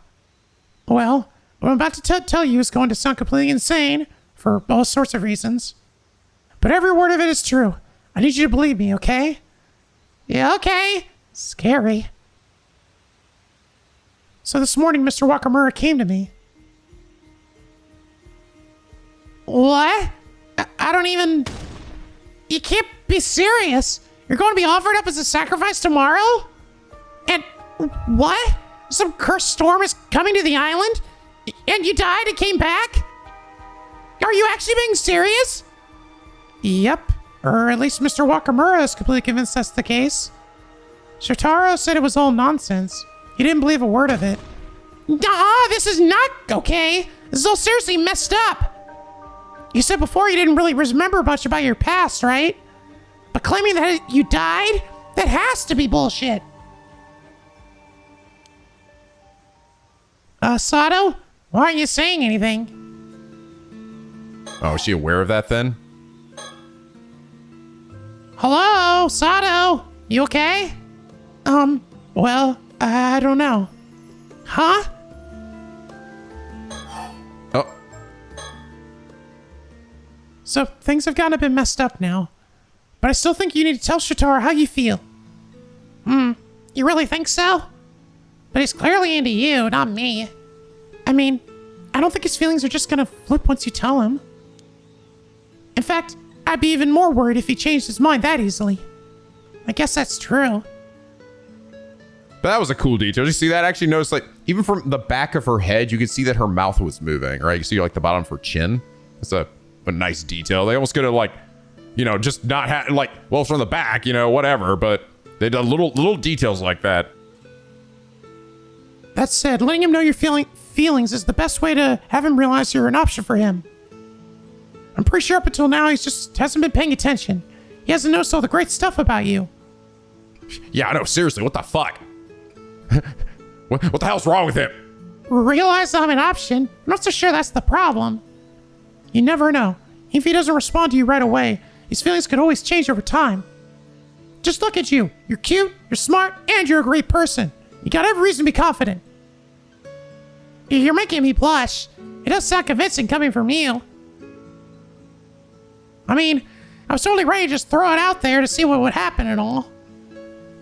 Well, what I'm about to tell you is going to sound completely insane for all sorts of reasons. But every word of it is true. I need you to believe me, okay? Yeah, okay. Scary. So this morning, Mr. Wakamura came to me. What? I don't even... You can't be serious. You're going to be offered up as a sacrifice tomorrow? And what? Some cursed storm is coming to the island? And you died and came back? Are you actually being serious? Yep. Or at least Mr. Wakamura is completely convinced that's the case. Shotaro said it was all nonsense. He didn't believe a word of it. Nah, this is not okay. This is all seriously messed up. You said before you didn't really remember much about your past, right? But claiming that you died? That has to be bullshit. Sato? Why aren't you saying anything? Oh, is she aware of that then? Hello, Sato? You okay? Well, I don't know. Huh? Oh. So things have gotten a bit messed up now. But I still think you need to tell Shotaro how you feel. You really think so? But he's clearly into you, not me. I mean, I don't think his feelings are just gonna flip once you tell him. In fact, I'd be even more worried if he changed his mind that easily. I guess that's true. But that was a cool detail. Did you see that? I actually noticed, like, even from the back of her head, you could see that her mouth was moving, right? You see, like, the bottom of her chin. It's a nice detail. They almost could have, like, you know, just not had, like, well, from the back, you know, whatever. But they did little details like that. That said, letting him know your feelings is the best way to have him realize you're an option for him. I'm pretty sure up until now, he just hasn't been paying attention. He hasn't noticed all the great stuff about you. Yeah, I know. Seriously, what the fuck? what the hell's wrong with him? Realize I'm an option? I'm not so sure that's the problem. You never know. If he doesn't respond to you right away, his feelings could always change over time. Just look at you. You're cute, you're smart, and you're a great person. You got every reason to be confident. You're making me blush. It does sound convincing coming from you. I mean, I was totally ready to just throw it out there to see what would happen and all.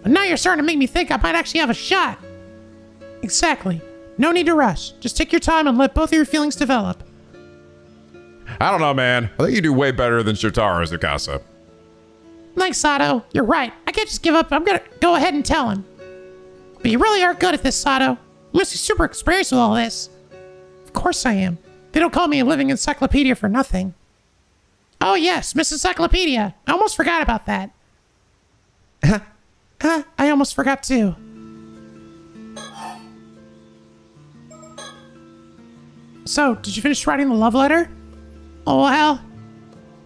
But now you're starting to make me think I might actually have a shot. Exactly. No need to rush. Just take your time and let both of your feelings develop. I don't know, man. I think you do way better than Shotaro, Tsukasa. Thanks, Sato. You're right. I can't just give up. I'm gonna go ahead and tell him. But you really are good at this, Sato. You must be super experienced with all this. Of course I am. They don't call me a living encyclopedia for nothing. Oh yes, Miss Encyclopedia. I almost forgot about that. I almost forgot too. So, did you finish writing the love letter? Oh, well,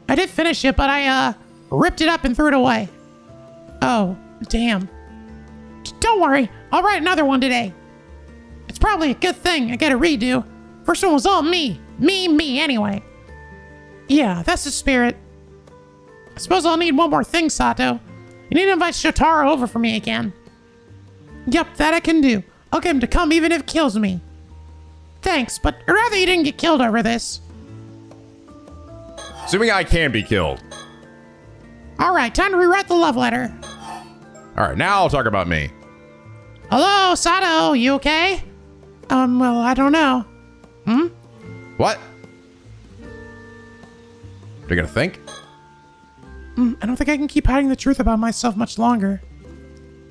I did finish it, but I, ripped it up and threw it away. Oh, damn. Don't worry, I'll write another one today. It's probably a good thing I get a redo. First one was all me. Me, anyway. Yeah, that's the spirit. I suppose I'll need one more thing, Sato. You need to invite Shotaro over for me again. Yep, that I can do. I'll get him to come even if it kills me. Thanks, but I'd rather you didn't get killed over this. Assuming I can be killed. Alright, time to rewrite the love letter. Alright, now I'll talk about me. Hello, Sato, you okay? Well, I don't know. What? What are you gonna think? I don't think I can keep hiding the truth about myself much longer.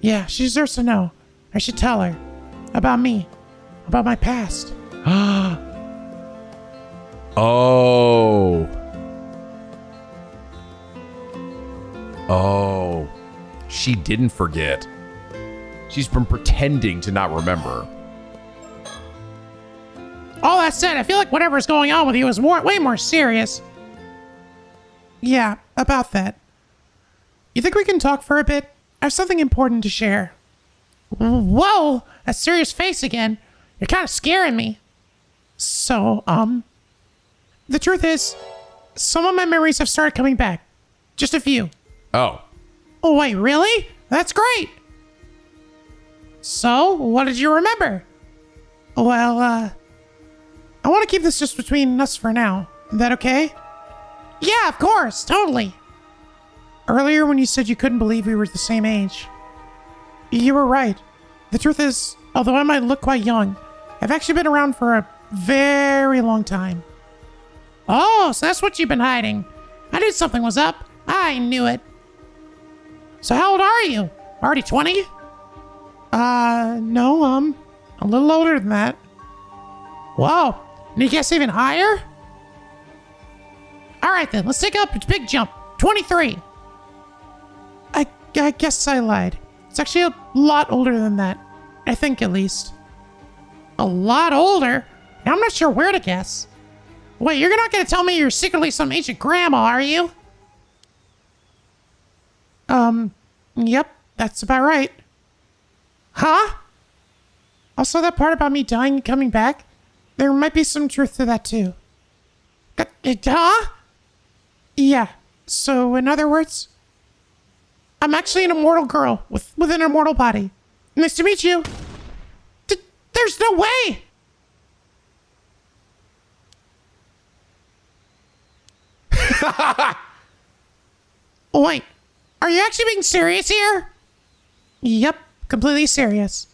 Yeah, she deserves to know. I should tell her. About me. About my past. Oh. Oh. She didn't forget. She's been pretending to not remember. All that said, I feel like whatever's going on with you is way more serious. Yeah, about that. You think we can talk for a bit? I have something important to share. Whoa! A serious face again. You're kind of scaring me. So, the truth is, some of my memories have started coming back. Just a few. Oh. Oh, wait, really? That's great! So, what did you remember? Well, I want to keep this just between us for now. Is that okay? Yeah, of course, totally. Earlier when you said you couldn't believe we were the same age, you were right. The truth is, although I might look quite young, I've actually been around for a very long time. Oh, so that's what you've been hiding. I knew something was up. I knew it. So how old are you? Already 20? No, a little older than that. Whoa, and you guess even higher? Alright then, let's take up a big jump. 23. I guess I lied. It's actually a lot older than that. I think, at least. A lot older? Now I'm not sure where to guess. Wait, you're not going to tell me you're secretly some ancient grandma, are you? Yep, that's about right. Huh? Also, that part about me dying and coming back, there might be some truth to that, too. Huh? Yeah, so in other words, I'm actually an immortal girl with an immortal body. Nice to meet you. There's no way! Wait, are you actually being serious here? Yep, completely serious.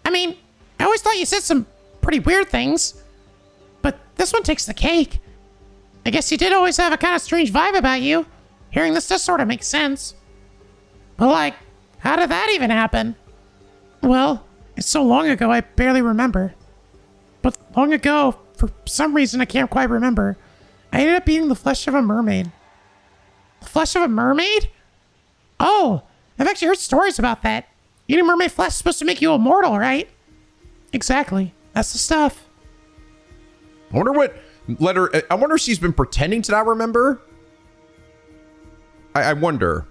I mean, I always thought you said some pretty weird things, but this one takes the cake. I guess you did always have a kind of strange vibe about you. Hearing this does sort of make sense. But like, how did that even happen? Well, it's so long ago I barely remember. But long ago, for some reason I can't quite remember, I ended up eating the flesh of a mermaid. The flesh of a mermaid? Oh, I've actually heard stories about that. Eating mermaid flesh is supposed to make you immortal, right? Exactly. That's the stuff. I wonder what letter. I wonder if she's been pretending to not remember. I wonder.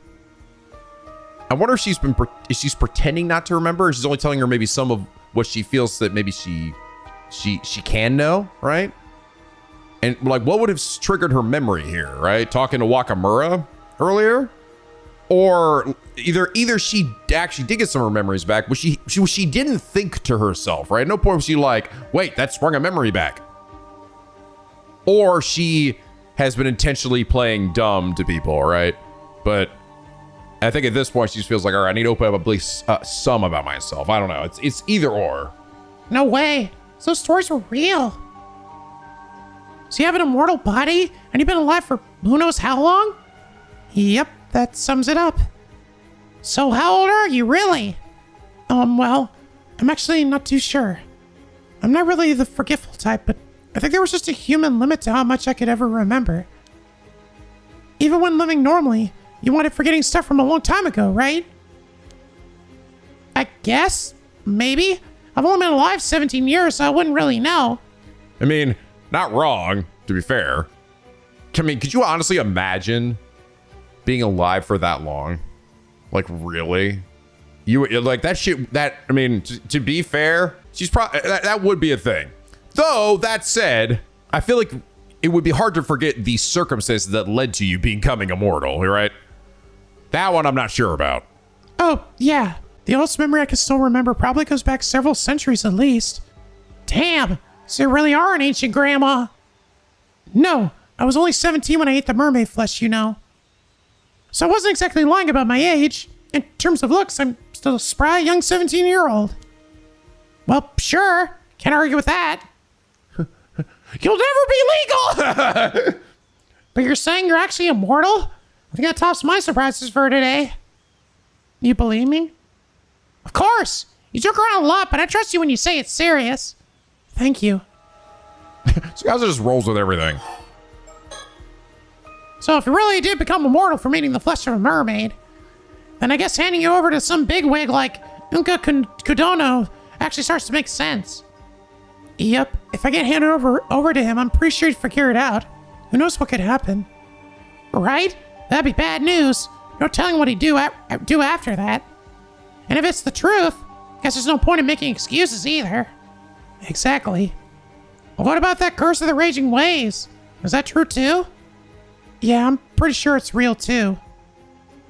I wonder if she's been if she's pretending not to remember, or she's only telling her maybe some of what she feels that maybe she can know, right? And like, what would have triggered her memory here, right? Talking to Wakamura earlier, or either she actually did get some of her memories back, but she didn't think to herself, right? At no point was she like, wait, that sprung a memory back. Or she has been intentionally playing dumb to people, right? But I think at this point she just feels like, all right, I need to open up at least some about myself. I don't know. It's either or. No way. Those stories were real. So you have an immortal body, and you've been alive for who knows how long? Yep, that sums it up. So how old are you, really? Well, I'm actually not too sure. I'm not really the forgetful type, but I think there was just a human limit to how much I could ever remember. Even when living normally, you wanted forgetting stuff from a long time ago, right? I guess? Maybe? I've only been alive 17 years, so I wouldn't really know. I mean, not wrong, to be fair. I mean, could you honestly imagine being alive for that long? Like, really? You like that shit? That, I mean, to be fair, she's probably that would be a thing. Though that said, I feel like it would be hard to forget the circumstances that led to you becoming immortal, right? That one I'm not sure about. Oh, yeah. The oldest memory I can still remember probably goes back several centuries at least. Damn, so you really are an ancient grandma. No, I was only 17 when I ate the mermaid flesh, you know. So I wasn't exactly lying about my age. In terms of looks, I'm still a spry young 17-year-old. Well, sure, can't argue with that. You'll never be legal! But you're saying you're actually immortal? I think that tops my surprises for today. You believe me? Of course! You joke around a lot, but I trust you when you say it's serious. Thank you. So guys just rolls with everything. So if you really did become immortal from eating the flesh of a mermaid, then I guess handing you over to some bigwig like Unka Kudono actually starts to make sense. Yep, if I get handed over to him, I'm pretty sure he'd figure it out. Who knows what could happen? Right? That'd be bad news. No telling what he'd do after that. And if it's the truth, guess there's no point in making excuses either. Exactly. Well, what about that curse of the raging waves? Is that true too? Yeah, I'm pretty sure it's real too.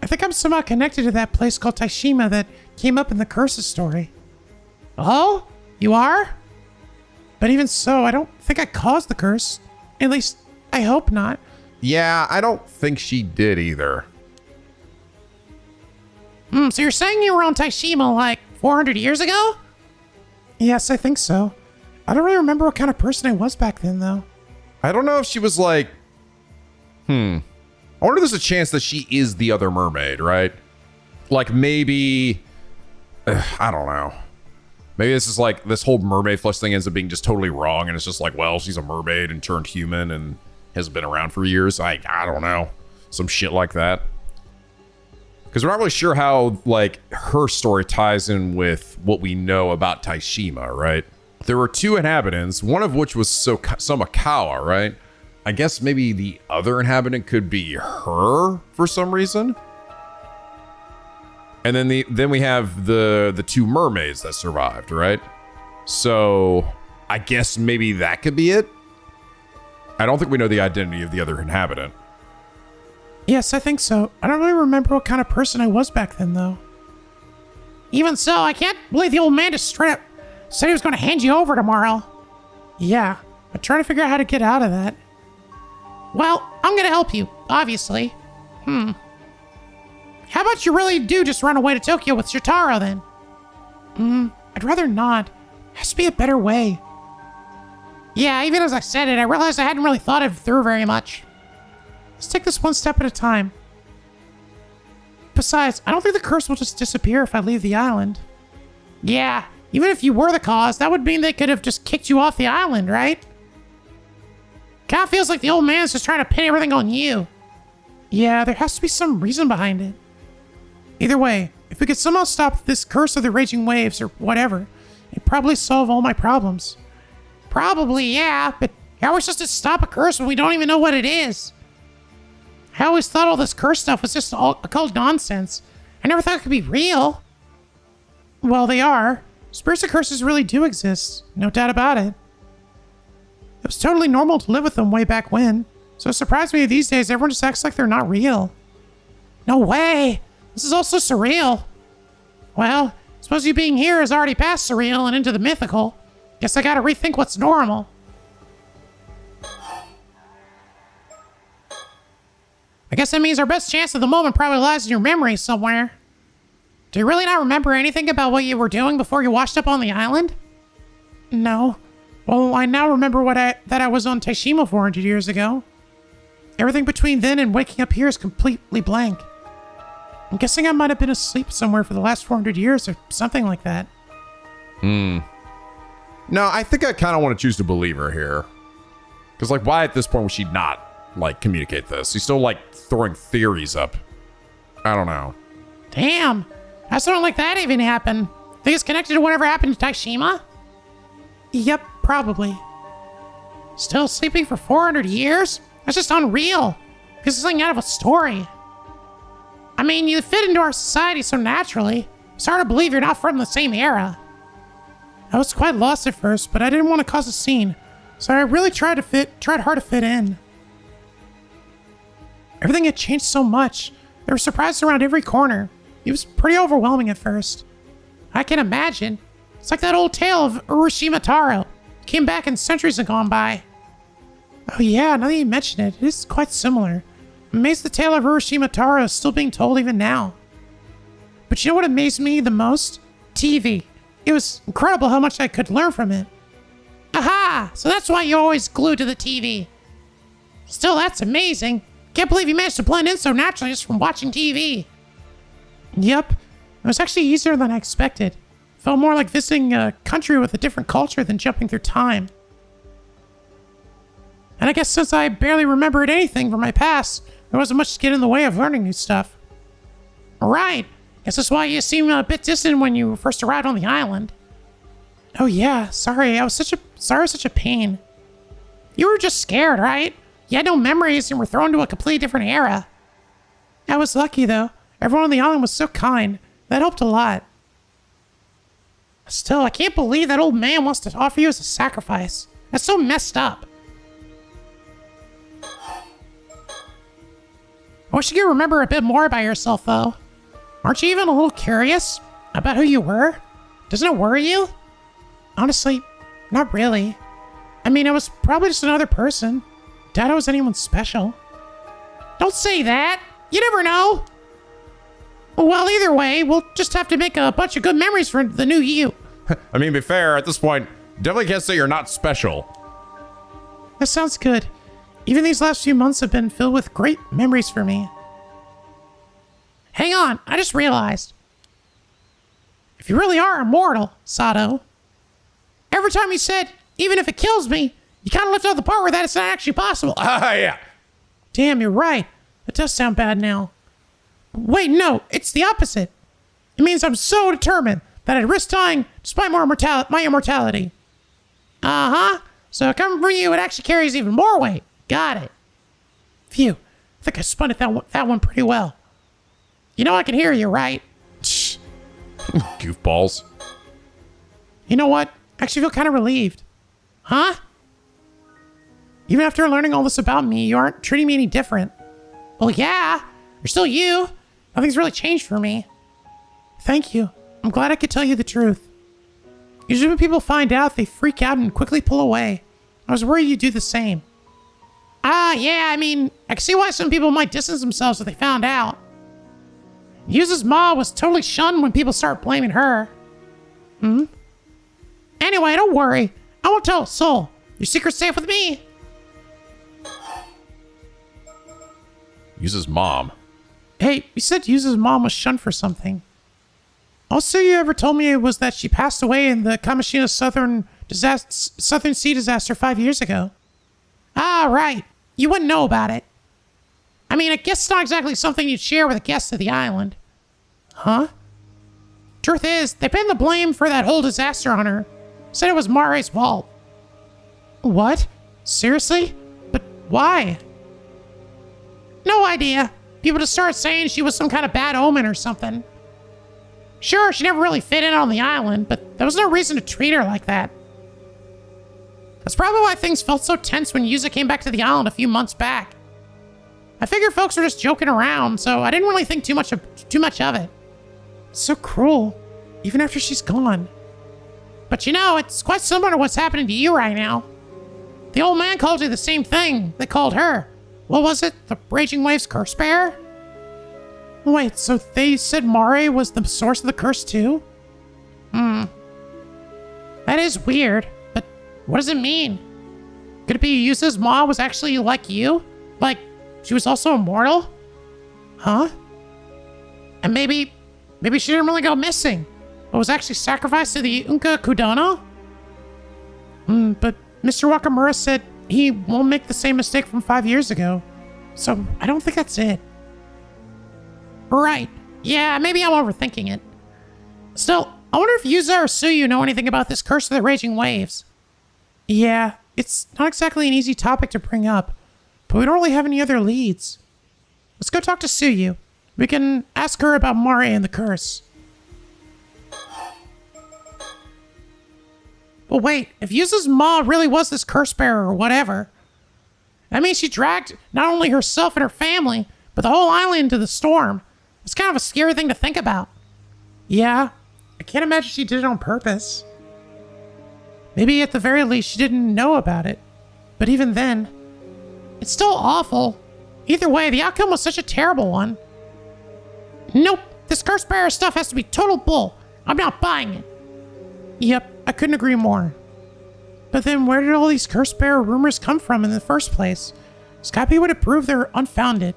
I think I'm somehow connected to that place called Taishima that came up in the curses story. Oh? You are? But even so, I don't think I caused the curse. At least, I hope not. Yeah, I don't think she did either. So you're saying you were on Taishima like 400 years ago? Yes, I think so. I don't really remember what kind of person I was back then, though. I don't know if she was like... I wonder if there's a chance that she is the other mermaid, right? Like maybe... I don't know. Maybe this is like, this whole mermaid flesh thing ends up being just totally wrong, and it's just like, well, she's a mermaid and turned human and has been around for years. I don't know. some shit like that. Because we're not really sure how, like, her story ties in with what we know about Taishima, right? There were 2 inhabitants, one of which was Somakawa, right? I guess maybe the other inhabitant could be her for some reason. And then we have the 2 mermaids that survived, right? So I guess maybe that could be it. I don't think we know the identity of the other inhabitant. Yes, I think so. I don't really remember what kind of person I was back then, though. Even so, I can't believe the old man just straight up said he was going to hand you over tomorrow. Yeah, I'm trying to figure out how to get out of that. Well, I'm going to help you, obviously. How about you really do just run away to Tokyo with Shotaro, then? I'd rather not. Has to be a better way. Yeah, even as I said it, I realized I hadn't really thought it through very much. Let's take this one step at a time. Besides, I don't think the curse will just disappear if I leave the island. Yeah, even if you were the cause, that would mean they could have just kicked you off the island, right? Kinda feels like the old man's just trying to pin everything on you. Yeah, there has to be some reason behind it. Either way, if we could somehow stop this curse of the raging waves or whatever, it'd probably solve all my problems. Probably, yeah, but how are we supposed to stop a curse when we don't even know what it is? I always thought all this curse stuff was just all occult nonsense. I never thought it could be real. Well, they are. Spirits and curses really do exist, no doubt about it. It was totally normal to live with them way back when, so it surprised me that these days everyone just acts like they're not real. No way! This is all so surreal. Well, I suppose you being here is already past surreal and into the mythical. Guess I gotta rethink what's normal. I guess that means our best chance at the moment probably lies in your memory somewhere. Do you really not remember anything about what you were doing before you washed up on the island? No. Well, I now remember that I was on Taishima 400 years ago. Everything between then and waking up here is completely blank. I'm guessing I might have been asleep somewhere for the last 400 years or something like that. No, I think I kind of want to choose to believe her here. Because, like, why at this point would she not, like, communicate this? She's still, like, throwing theories up. I don't know. Damn. How something like that even happen? Think it's connected to whatever happened to Taishima? Yep, probably. Still sleeping for 400 years? That's just unreal. This is something out of a story. I mean, you fit into our society so naturally. It's hard to believe you're not from the same era. I was quite lost at first, but I didn't want to cause a scene, so I really tried hard to fit in. Everything had changed so much. There were surprises around every corner. It was pretty overwhelming at first. I can imagine. It's like that old tale of Urashima Taro. Came back and centuries had gone by. Oh yeah, now that you mention it, it is quite similar. I'm amazed the tale of Urashima Taro is still being told even now. But you know what amazed me the most? TV. It was incredible how much I could learn from it. Aha! So that's why you're always glued to the TV. Still, that's amazing. Can't believe you managed to blend in so naturally just from watching TV. Yep. It was actually easier than I expected. Felt more like visiting a country with a different culture than jumping through time. And I guess since I barely remembered anything from my past, there wasn't much to get in the way of learning new stuff. Right. Guess that's why you seem a bit distant when you first arrived on the island. Oh yeah, sorry. I was such a pain. You were just scared, right? You had no memories and were thrown to a completely different era. I was lucky though. Everyone on the island was so kind. That helped a lot. Still, I can't believe that old man wants to offer you as a sacrifice. That's so messed up. I wish you could remember a bit more about yourself, though. Aren't you even a little curious about who you were? Doesn't it worry you? Honestly, not really. I mean, I was probably just another person. Doubt I was anyone special. Don't say that. You never know. Well, either way, we'll just have to make a bunch of good memories for the new you. I mean, to be fair, at this point, definitely can't say you're not special. That sounds good. Even these last few months have been filled with great memories for me. Hang on, I just realized. If you really are immortal, Sato, every time you said, even if it kills me, you kind of left out the part where that is not actually possible. Ah, yeah. Damn, you're right. It does sound bad now. Wait, no, it's the opposite. It means I'm so determined that I'd risk dying despite my immortality. Uh-huh. So coming from you, it actually carries even more weight. Got it. Phew. I think I spun it that one pretty well. You know I can hear you, right? Goofballs. You know what? I actually feel kind of relieved. Huh? Even after learning all this about me, you aren't treating me any different. Well, yeah. You're still you. Nothing's really changed for me. Thank you. I'm glad I could tell you the truth. Usually when people find out, they freak out and quickly pull away. I was worried you'd do the same. Yeah, I mean, I can see why some people might distance themselves if they found out. Yuza's ma was totally shunned when people start blaming her. Anyway, don't worry. I won't tell a soul. Your secret's safe with me. Yuza's mom. Hey, you said Yuza's mom was shunned for something. Also, you ever told me it was that she passed away in the Kamishina Southern Sea disaster 5 years ago. Ah, right. You wouldn't know about it. I mean, I guess it's not exactly something you'd share with a guest of the island. Huh? Truth is, they pinned the blame for that whole disaster on her. Said it was Mare's fault. What? Seriously? But why? No idea. People just started saying she was some kind of bad omen or something. Sure, she never really fit in on the island, but there was no reason to treat her like that. That's probably why things felt so tense when Yuza came back to the island a few months back. I figured folks were just joking around, so I didn't really think too much of it. It's so cruel, even after she's gone. But you know, it's quite similar to what's happening to you right now. The old man called you the same thing they called her. What was it? The Raging Waves Curse Bearer? Wait, so they said Mare was the source of the curse too? That is weird, but what does it mean? Could it be Yusa's ma was actually like you? Like, she was also immortal? Huh? And maybe she didn't really go missing, but was actually sacrificed to the Unka Kudono? But Mr. Wakamura said he won't make the same mistake from 5 years ago, so I don't think that's it. Right. Yeah, maybe I'm overthinking it. Still, I wonder if Yuza or Suyu know anything about this curse of the Raging Waves. Yeah, it's not exactly an easy topic to bring up, but we don't really have any other leads. Let's go talk to Suyu. We can ask her about Mare and the curse. Well, wait, if Yuza's ma really was this curse bearer or whatever, that means she dragged not only herself and her family, but the whole island into the storm. It's kind of a scary thing to think about. Yeah, I can't imagine she did it on purpose. Maybe at the very least she didn't know about it. But even then, it's still awful. Either way, the outcome was such a terrible one. Nope, this curse bearer stuff has to be total bull. I'm not buying it. Yep, I couldn't agree more. But then where did all these curse bearer rumors come from in the first place? Skype would have proved they're unfounded.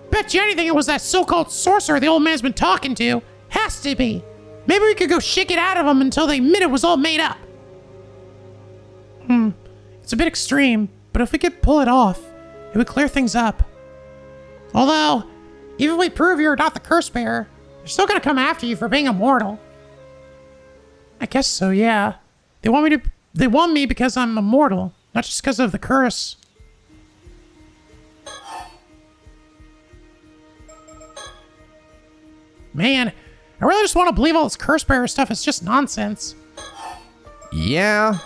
Bet you anything it was that so-called sorcerer the old man's been talking to. Has to be. Maybe we could go shake it out of him until they admit it was all made up. It's a bit extreme, but if we could pull it off, it would clear things up. Although, even if we prove you're not the curse bearer, they're still gonna come after you for being immortal. I guess so, yeah. They want me because I'm immortal, not just because of the curse. Man, I really just want to believe all this curse bearer stuff is just nonsense. Yeah.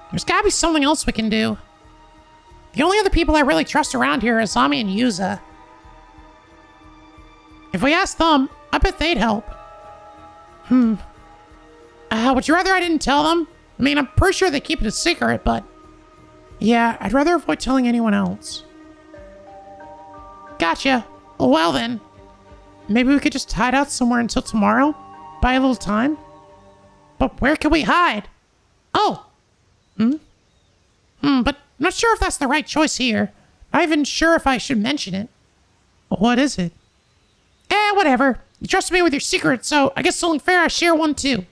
There's gotta be something else we can do. The only other people I really trust around here are Azami and Yuza. If we ask them, I bet they'd help. Would you rather I didn't tell them? I mean, I'm pretty sure they keep it a secret, but... Yeah, I'd rather avoid telling anyone else. Gotcha. Well then. Maybe we could just hide out somewhere until tomorrow? Buy a little time? But where can we hide? Oh! But I'm not sure if that's the right choice here. I'm not even sure if I should mention it. What is it? Whatever. You trusted me with your secret, so I guess it's only fair I share one too.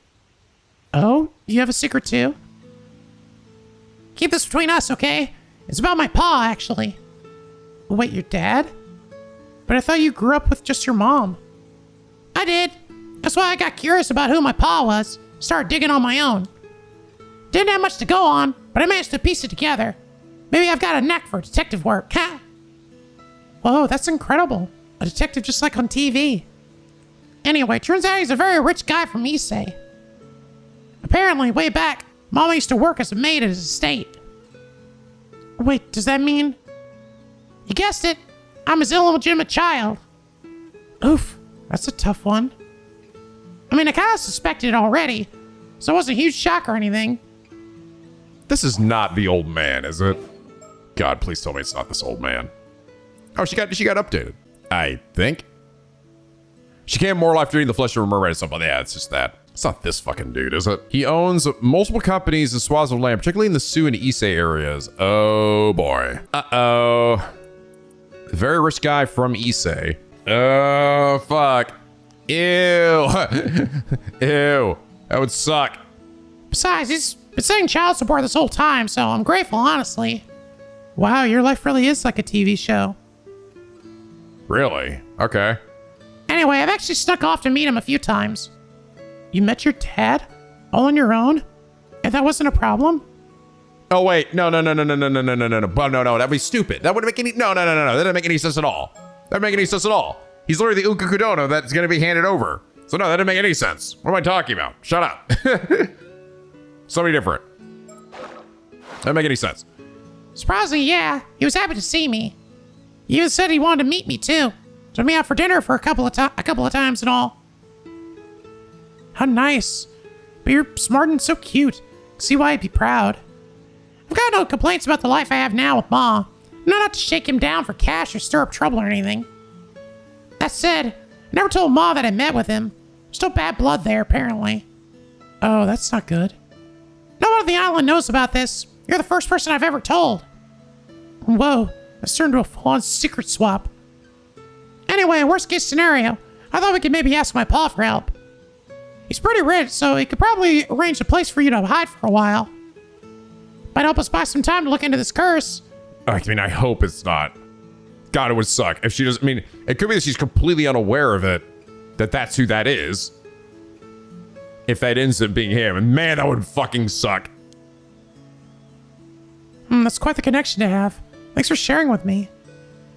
Oh? You have a secret too? Keep this between us, okay? It's about my paw, actually. Wait, your dad? But I thought you grew up with just your mom. I did. That's why I got curious about who my pa was. Started digging on my own. Didn't have much to go on, but I managed to piece it together. Maybe I've got a knack for detective work, huh? Whoa, that's incredible. A detective just like on TV. Anyway, turns out he's a very rich guy from Issei. Apparently, way back, Mama used to work as a maid at his estate. Wait, does that mean... You guessed it. I'm his illegitimate child. Oof, that's a tough one. I mean, I kind of suspected it already, so it wasn't a huge shock or anything. This is not the old man, is it? God, please tell me it's not this old man. Oh, she got updated. I think. She came more after eating the flesh of a mermaid or something. Yeah, it's just that. It's not this fucking dude, is it? He owns multiple companies in swaths of land, particularly in the Sioux and Issei areas. Oh boy. Uh-oh. Very rich guy from Issei. Oh, fuck. Ew. Ew. That would suck. Besides, he's been saying child support this whole time, so I'm grateful, honestly. Wow, your life really is like a TV show. Really? Okay. Anyway, I've actually snuck off to meet him a few times. You met your dad? All on your own? And that wasn't a problem? Oh, wait. No. But no. That'd be stupid. That wouldn't make any... No. That doesn't make any sense at all. That doesn't make any sense at all. He's literally the Ukakudono that's going to be handed over. So no, that doesn't make any sense. What am I talking about? Shut up. Somebody different. Doesn't make any sense. Surprisingly, yeah. He was happy to see me. He even said he wanted to meet me, too. Took me out for dinner for a couple of times and all. How nice. But you're smart and so cute. See why I'd be proud. I've got no complaints about the life I have now with Ma. I'm not to shake him down for cash or stir up trouble or anything. That said, I never told Ma that I met with him. There's no bad blood there, apparently. Oh, that's not good. No one on the island knows about this. You're the first person I've ever told. Whoa, that's turned into a full-on secret swap. Anyway, worst case scenario, I thought we could maybe ask my pa for help. He's pretty rich, so he could probably arrange a place for you to hide for a while. Might help us buy some time to look into this curse. I mean, I hope it's not. God, it would suck if she doesn't. I mean, it could be that she's completely unaware of it, that that's who that is. If that ends up being him, and man, that would fucking suck. That's quite the connection to have. Thanks for sharing with me.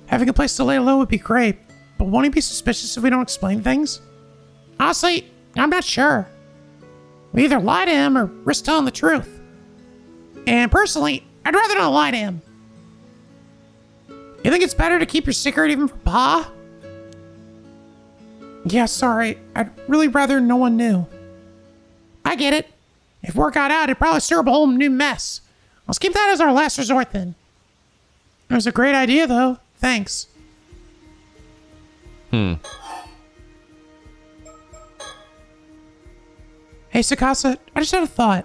Having a place to lay low would be great, but won't he be suspicious if we don't explain things? Honestly, I'm not sure. We either lie to him or risk telling the truth. And personally, I'd rather not lie to him. You think it's better to keep your secret even from Pa? Yeah, sorry. I'd really rather no one knew. I get it. If word got out, it'd probably stir up a whole new mess. Let's keep that as our last resort then. It was a great idea, though. Thanks. Hey, Sakasa, I just had a thought.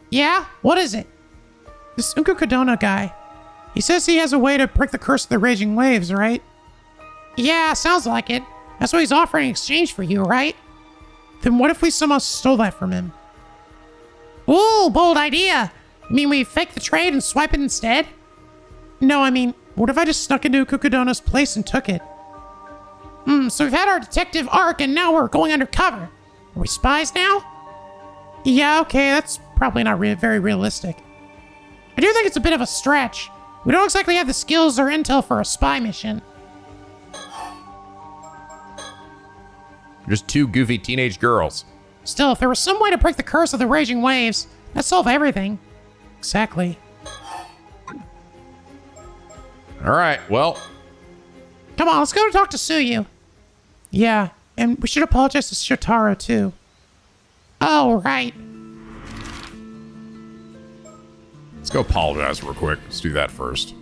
Yeah? What is it? This Unkukudona guy. He says he has a way to break the curse of the raging waves, right? Yeah, sounds like it. That's what he's offering in exchange for you, right? Then what if we somehow stole that from him? Ooh, bold idea. You mean we fake the trade and swipe it instead? No, I mean, what if I just snuck into Kukudona's place and took it? So we've had our detective arc and now we're going undercover. Are we spies now? Yeah, okay, that's probably not very realistic. I do think it's a bit of a stretch. We don't exactly have the skills or intel for a spy mission. Just two goofy teenage girls. Still, if there was some way to break the curse of the raging waves, that'd solve everything. Exactly. All right, well. Come on, let's go talk to Suyu. Yeah, and we should apologize to Shotaro, too. Oh, right. Let's go apologize real quick. Let's do that first.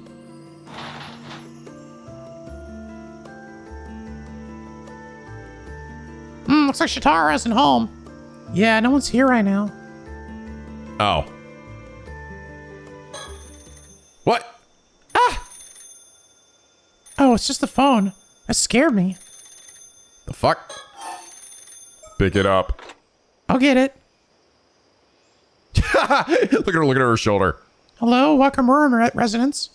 Looks like Shotaro isn't home. Yeah, no one's here right now. Oh. What? Ah! Oh, it's just the phone. That scared me. The fuck? Pick it up. I'll get it. Look at her shoulder. Hello, Wakamura residence.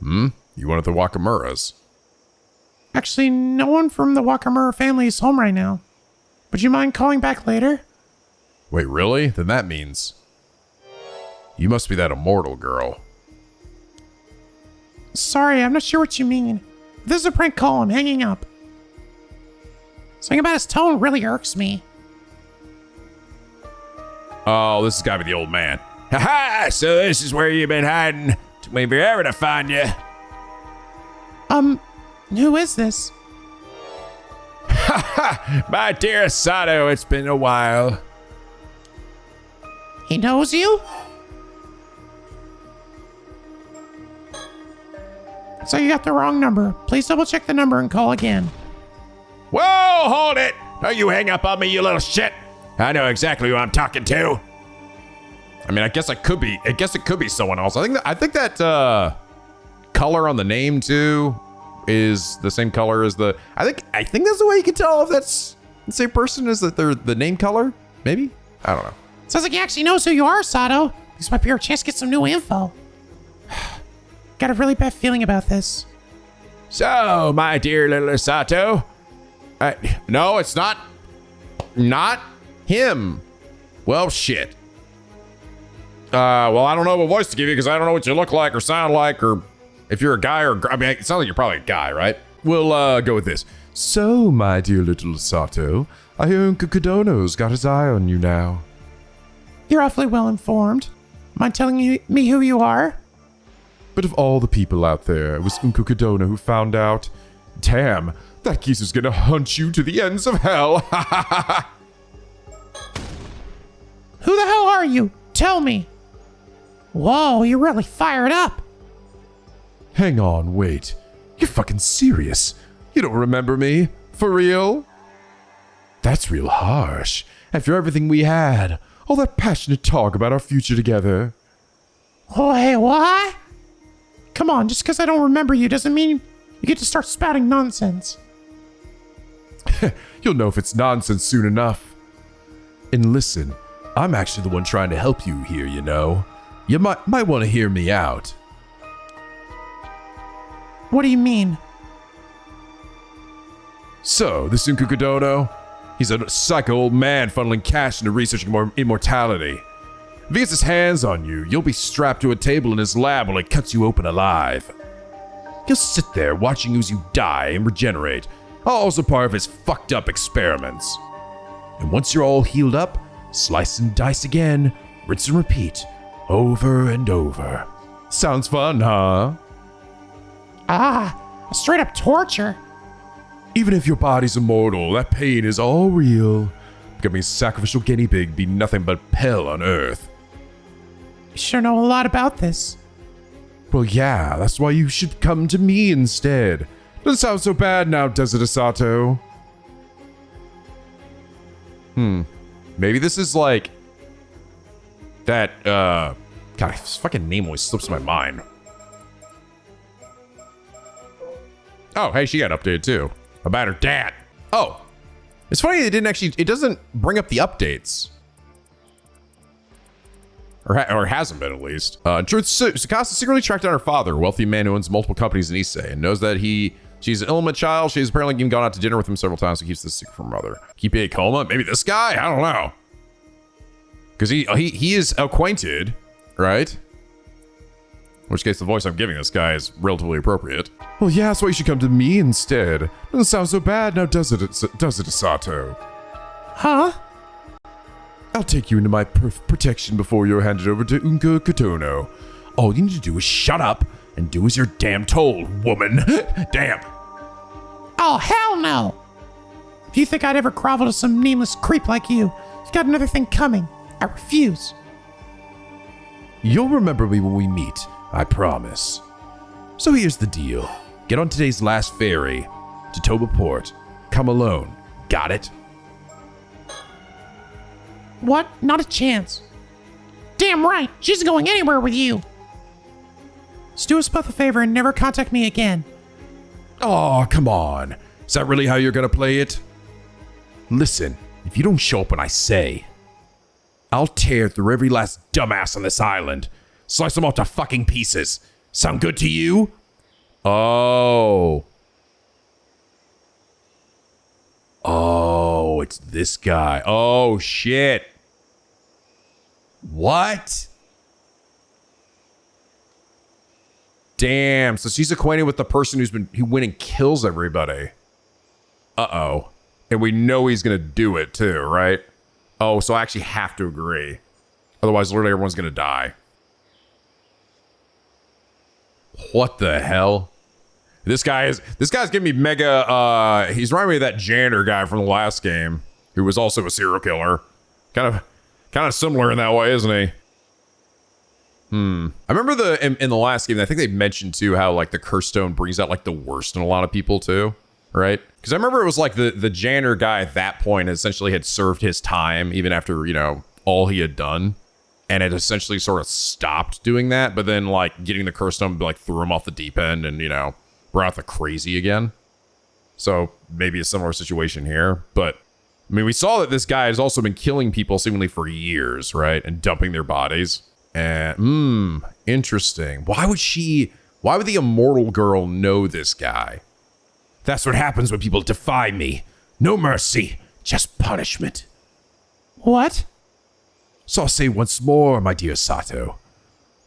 You one of the Wakamuras? Actually, no one from the Wakamura family is home right now. Would you mind calling back later? Wait, really? Then that means you must be that immortal girl. Sorry, I'm not sure what you mean. If this is a prank call, I'm hanging up. Something about his tone really irks me. Oh, this has got to be the old man. Ha! So this is where you've been hiding. Took me forever to find you. Who is this? My dear Sato, it's been a while. He knows you? So you got the wrong number. Please double check the number and call again. Whoa, hold it! Don't you hang up on me, you little shit. I know exactly who I'm talking to. I mean, I guess it could be someone else. I think that color on the name too is the same color as the. I think that's the way you can tell if that's the same person. Is that they're the name color? Maybe, I don't know. Sounds like he actually knows who you are, Sato. This might be our chance to get some new info. Got a really bad feeling about this. So, my dear little Sato. No, it's not him. Well, shit. Well, I don't know what voice to give you because I don't know what you look like or sound like, or if you're a guy or. I mean, it sounds like you're probably a guy, right? We'll go with this. So, my dear little Sato, I hear Uncle Kodono's got his eye on you now. You're awfully well informed. Mind telling me who you are? But of all the people out there, it was Uncle Kodono who found out. Damn, that geezer's gonna hunt you to the ends of hell. Who the hell are you? Tell me. Whoa, you're really fired up. Hang on, wait. You're fucking serious? You don't remember me? For real? That's real harsh. After everything we had, all that passionate talk about our future together. Wait, what? Come on, just because I don't remember you doesn't mean you get to start spouting nonsense. You'll know if it's nonsense soon enough. And listen, I'm actually the one trying to help you here, you know. You might want to hear me out. What do you mean? So, this Uncle Kodono, he's a psycho old man funneling cash into researching more immortality. If he gets his hands on you, you'll be strapped to a table in his lab while he cuts you open alive. He'll sit there watching you as you die and regenerate, also part of his fucked up experiments. And once you're all healed up, slice and dice again, rinse and repeat, over and over. Sounds fun, huh? Straight up torture. Even if your body's immortal, that pain is all real. Becoming a sacrificial guinea pig be nothing but hell on earth. You sure know a lot about this. Well, yeah, that's why you should come to me instead. Doesn't sound so bad now, does it, Asato? Maybe this is like that, God, his fucking name always slips my mind. Oh, hey, she got updated too. About her dad. Oh, it's funny it doesn't bring up the updates. Or hasn't been, at least. In truth, Sakasa secretly tracked down her father, a wealthy man who owns multiple companies in Issei, and knows that she's an illegitimate child. She's apparently even gone out to dinner with him several times, so keeps this secret from her mother. Keep a coma? Maybe this guy? I don't know. Because he is acquainted, right? In which case, the voice I'm giving this guy is relatively appropriate. Well, yeah, that's why you should come to me instead. Doesn't sound so bad now, does it, Asato? Huh? I'll take you into my protection before you're handed over to Uncle Kodono. All you need to do is shut up and do as you're damn told, woman. Damn. Oh, hell no. If you think I'd ever grovel to some nameless creep like you, you've got another thing coming. I refuse. You'll remember me when we meet, I promise. So here's the deal. Get on today's last ferry to Toba Port. Come alone. Got it? What? Not a chance. Damn right, she's going anywhere with you. Just do us both a favor and never contact me again. Oh, come on. Is that really how you're gonna play it? Listen, if you don't show up when I say, I'll tear through every last dumbass on this island. Slice them off to fucking pieces. Sound good to you? Oh. Oh, it's this guy. Oh, shit. What? Damn. So she's acquainted with the person who went and kills everybody. Uh-oh. And we know he's going to do it too, right? Oh, so I actually have to agree. Otherwise, literally everyone's going to die. What the hell? This guy's giving me mega, he's reminding me of that janitor guy from the last game, who was also a serial killer. Kind of similar in that way, isn't he? I remember in the last game, I think they mentioned too how like the curse stone brings out like the worst in a lot of people too, right? Because I remember it was like the janitor guy at that point essentially had served his time even after, you know, all he had done. And it essentially sort of stopped doing that, but then like getting the curse stone like threw him off the deep end and, you know, brought out the crazy again. So maybe a similar situation here. But I mean, we saw that this guy has also been killing people seemingly for years, right? And dumping their bodies. And interesting. Why would the immortal girl know this guy? That's what happens when people defy me. No mercy, just punishment. What? So I'll say once more, my dear Sato.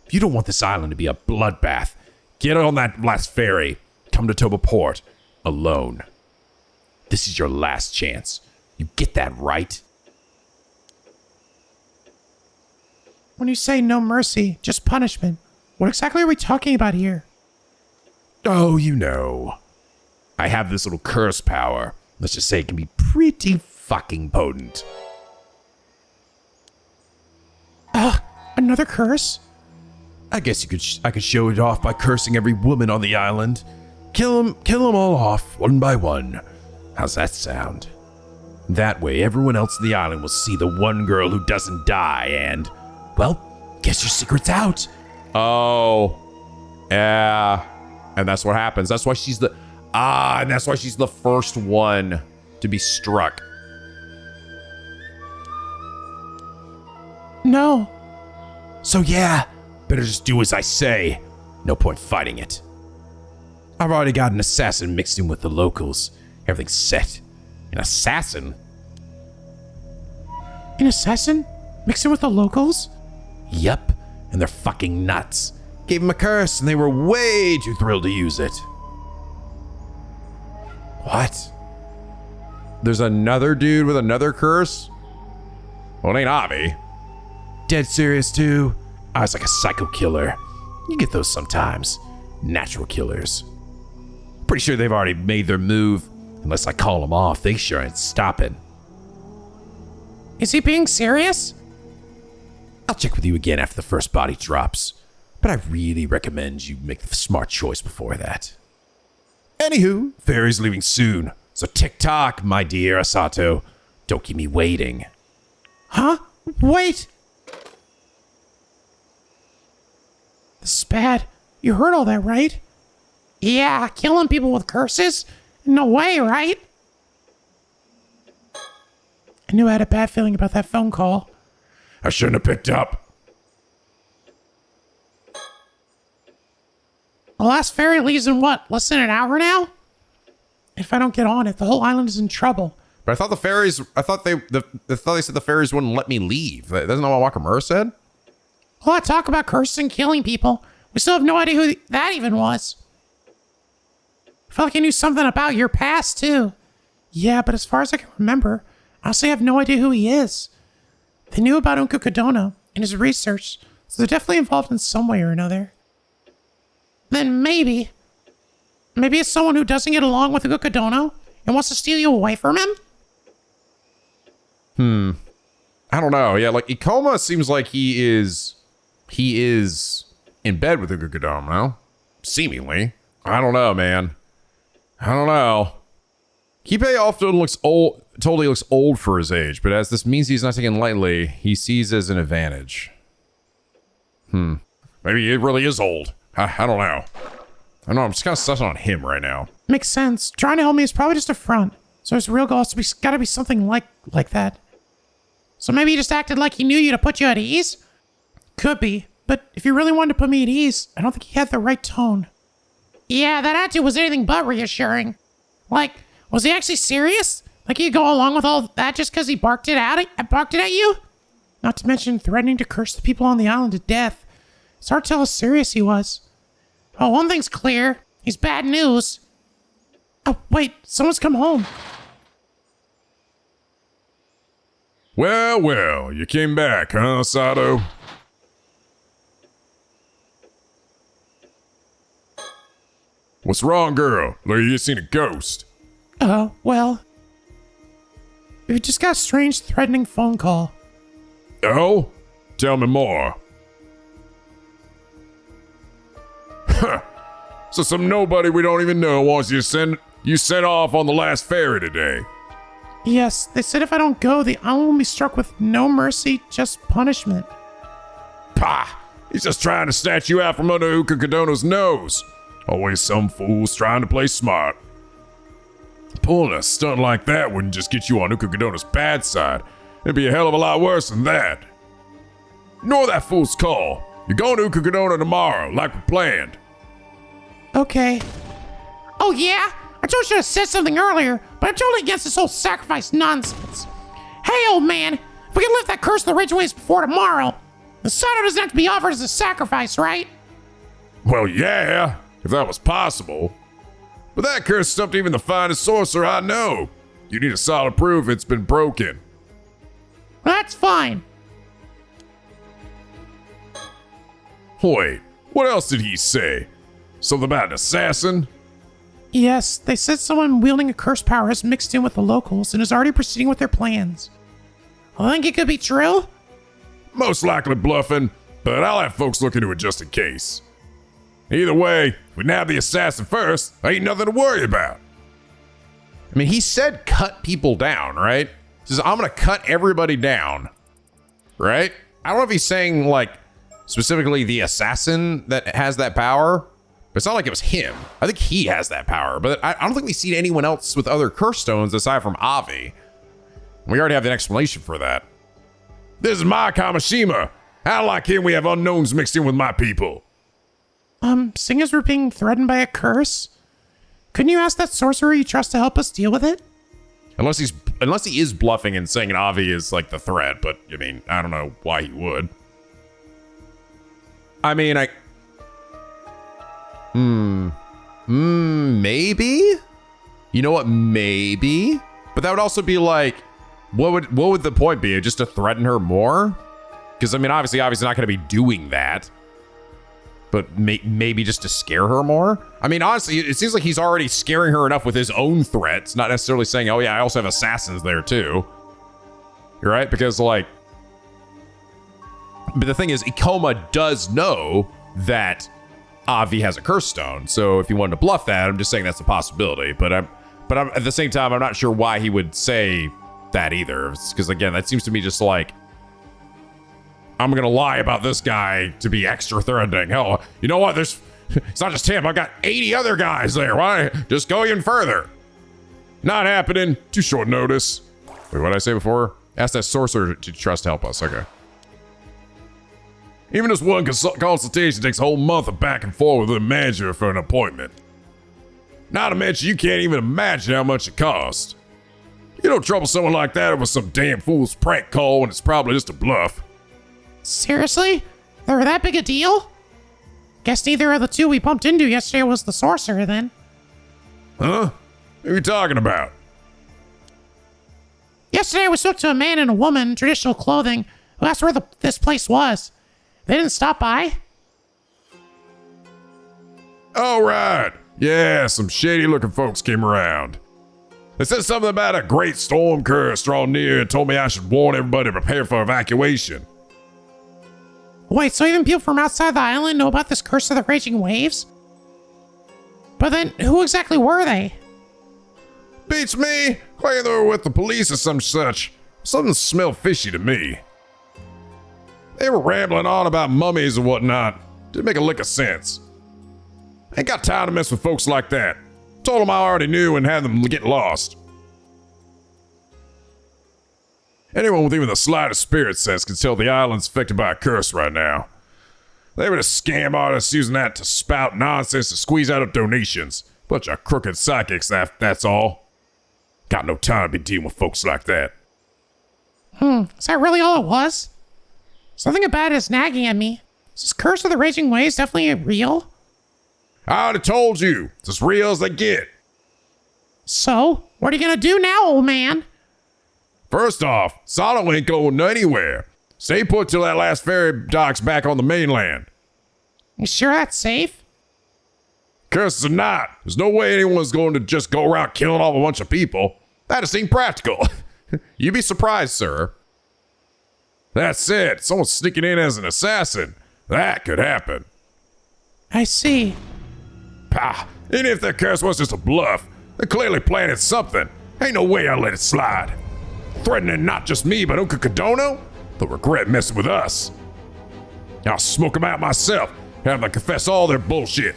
If you don't want this island to be a bloodbath, get on that last ferry. Come to Toba Port alone. This is your last chance. You get that right? When you say no mercy, just punishment, what exactly are we talking about here? Oh, you know. I have this little curse power. Let's just say it can be pretty fucking potent. Another curse? I guess I could show it off by cursing every woman on the island. Kill them all off, one by one. How's that sound? That way, everyone else on the island will see the one girl who doesn't die and, well, guess your secret's out. Oh, yeah. And that's what happens. That's why she's the first one to be struck. No. So yeah, better just do as I say. No point fighting it. I've already got an assassin mixed in with the locals. Everything's set. An assassin? An assassin? Mixed in with the locals? Yep, and they're fucking nuts. Gave them a curse and they were way too thrilled to use it. What? There's another dude with another curse? Well, it ain't Avi. Dead serious too? I was like a psycho killer. You get those sometimes. Natural killers. Pretty sure they've already made their move. Unless I call them off, they sure ain't stopping. Is he being serious? I'll check with you again after the first body drops. But I really recommend you make the smart choice before that. Anywho, ferry's leaving soon. So tick-tock, my dear Asato. Don't keep me waiting. Huh? Wait! This is bad. You heard all that, right? Yeah, killing people with curses? No way, right? I knew I had a bad feeling about that phone call. I shouldn't have picked up. The last ferry leaves in what, less than an hour now? If I don't get on it, the whole island is in trouble. But I thought I thought they said the ferries wouldn't let me leave. Isn't that what Wakamura said? All that talk about curses and killing people. We still have no idea who that even was. I felt like I knew something about your past, too. Yeah, but as far as I can remember, I honestly have no idea who he is. They knew about Unkukodono and his research, so they're definitely involved in some way or another. Then maybe it's someone who doesn't get along with Unkukodono and wants to steal you away from him? I don't know. Yeah, like Ikoma seems like he is in bed with Unkukodono, seemingly. I don't know, man. I don't know. Kipe often totally looks old for his age, but as this means he's not taken lightly, he sees as an advantage. Maybe it really is old. I don't know. I know, I'm just kind of stuck on him right now. Makes sense. Trying to help me is probably just a front. So his real goal has gotta be something like that. So maybe he just acted like he knew you to put you at ease? Could be. But if you really wanted to put me at ease, I don't think he had the right tone. Yeah, that attitude was anything but reassuring. Like, was he actually serious? Like he'd go along with all that just because he barked it at you? Not to mention threatening to curse the people on the island to death. It's hard to tell how serious he was. Oh, one thing's clear. He's bad news. Oh, wait, someone's come home. Well, you came back, huh, Sato? What's wrong, girl? Look, you seen a ghost. Oh, well. We just got a strange, threatening phone call. Oh? Tell me more. So some nobody we don't even know wants you sent off on the last ferry today. Yes, they said if I don't go, the island will be struck with no mercy, just punishment. Pah! He's just trying to snatch you out from under Uka nose. Always some fools trying to play smart. Pulling a stunt like that wouldn't just get you on Uka bad side. It'd be a hell of a lot worse than that. Ignore that fool's call. You're going to Uka tomorrow, like we planned. Okay. Oh yeah? I told you to have said something earlier, but I'm totally against this whole sacrifice nonsense. Hey, old man, if we can lift that curse of the Rage Waves before tomorrow, the Sato doesn't have to be offered as a sacrifice, right? Well, yeah, if that was possible. But that curse stumped even the finest sorcerer I know. You need a solid proof it's been broken. That's fine. Wait, what else did he say? Something about an assassin? Yes, they said someone wielding a curse power has mixed in with the locals and is already proceeding with their plans. I think it could be true. Most likely bluffing, but I'll have folks look into it just in case. Either way, if we nab the assassin first, ain't nothing to worry about. I mean, he said cut people down, right? He says, I'm gonna cut everybody down, right? I don't know if he's saying, like, specifically the assassin that has that power. But it's not like it was him. I think he has that power, but I don't think we've seen anyone else with other curse stones aside from Avi. We already have an explanation for that. This is my Kamishima. How like him we have unknowns mixed in with my people. Seeing as we're being threatened by a curse, couldn't you ask that sorcerer you trust to help us deal with it? Unless he is bluffing and saying Avi is like the threat, but I mean, I don't know why he would. I mean, maybe? You know what? Maybe. But that would also be like, what would the point be? Just to threaten her more? Because I mean, obviously not going to be doing that. But maybe just to scare her more? I mean, honestly, it seems like he's already scaring her enough with his own threats, not necessarily saying, oh yeah, I also have assassins there too. You're right? Because like, but the thing is, Ikoma does know that Avi has a curse stone, so if you wanted to bluff that, I'm just saying that's a possibility. But I'm at the same time, I'm not sure why he would say that either. Because again, that seems to me just like, I'm gonna lie about this guy to be extra threatening. Hell, you know what? It's not just him. I got 80 other guys there. Why? Just go even further. Not happening. Too short notice. Wait, what did I say before? Ask that sorcerer to trust to help us. Okay. Even this one consultation takes a whole month of back and forth with the manager for an appointment. Not to mention, you can't even imagine how much it costs. You don't trouble someone like that over some damn fool's prank call when it's probably just a bluff. Seriously? They were that big a deal? Guess neither of the two we bumped into yesterday was the sorcerer then. Huh? What are you talking about? Yesterday we spoke to a man and a woman in traditional clothing who asked where this place was. They didn't stop by? Oh, right. Yeah, some shady-looking folks came around. They said something about a great storm curse drawing near and told me I should warn everybody to prepare for evacuation. Wait, so even people from outside the island know about this curse of the raging waves? But then, who exactly were they? Beats me. Like they were with the police or some such. Something smelled fishy to me. They were rambling on about mummies and whatnot. Didn't make a lick of sense. Ain't got time to mess with folks like that. Told them I already knew and had them get lost. Anyone with even the slightest spirit sense can tell the island's affected by a curse right now. They were just scam artists using that to spout nonsense to squeeze out of donations. Bunch of crooked psychics, that's all. Got no time to be dealing with folks like that. Is that really all it was? Something about it is nagging at me. Is this curse of the raging waves definitely real? I already told you, it's as real as they get. So, what are you gonna do now, old man? First off, Sato ain't going anywhere. Stay put till that last ferry dock's back on the mainland. You sure that's safe? Curses or not, there's no way anyone's going to just go around killing off a bunch of people. That'd seem practical. You'd be surprised, sir. That said, someone's sneaking in as an assassin. That could happen. I see. Pah, even if their curse was just a bluff, they're clearly planning something. Ain't no way I'll let it slide. Threatening not just me, but Uncle Kadono? They'll regret messing with us. I'll smoke them out myself, have them confess all their bullshit.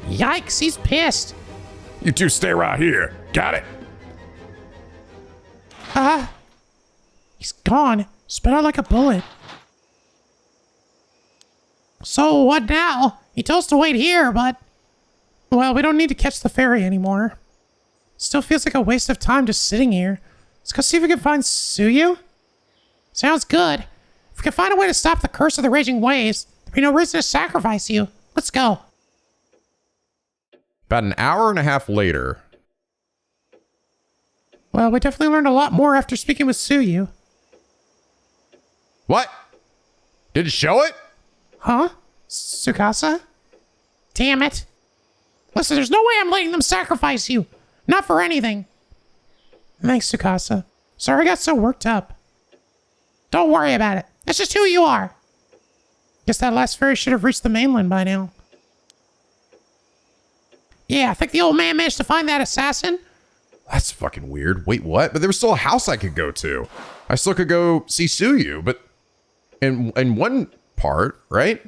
Yikes, he's pissed. You two stay right here. Got it? He's gone. Spit out like a bullet. So what now? He told us to wait here, but... Well, we don't need to catch the ferry anymore. Still feels like a waste of time just sitting here. Let's go see if we can find Suyu. Sounds good. If we can find a way to stop the curse of the raging waves, there'd be no reason to sacrifice you. Let's go. About an hour and a half later. Well, we definitely learned a lot more after speaking with Suyu. What? Did it show it? Huh? Tsukasa? Damn it. Listen, there's no way I'm letting them sacrifice you. Not for anything. Thanks, Tsukasa. Sorry I got so worked up. Don't worry about it. That's just who you are. Guess that last ferry should have reached the mainland by now. Yeah, I think the old man managed to find that assassin. That's fucking weird. Wait, what? But there was still a house I could go to. I still could go see Suyu, but in one part, right?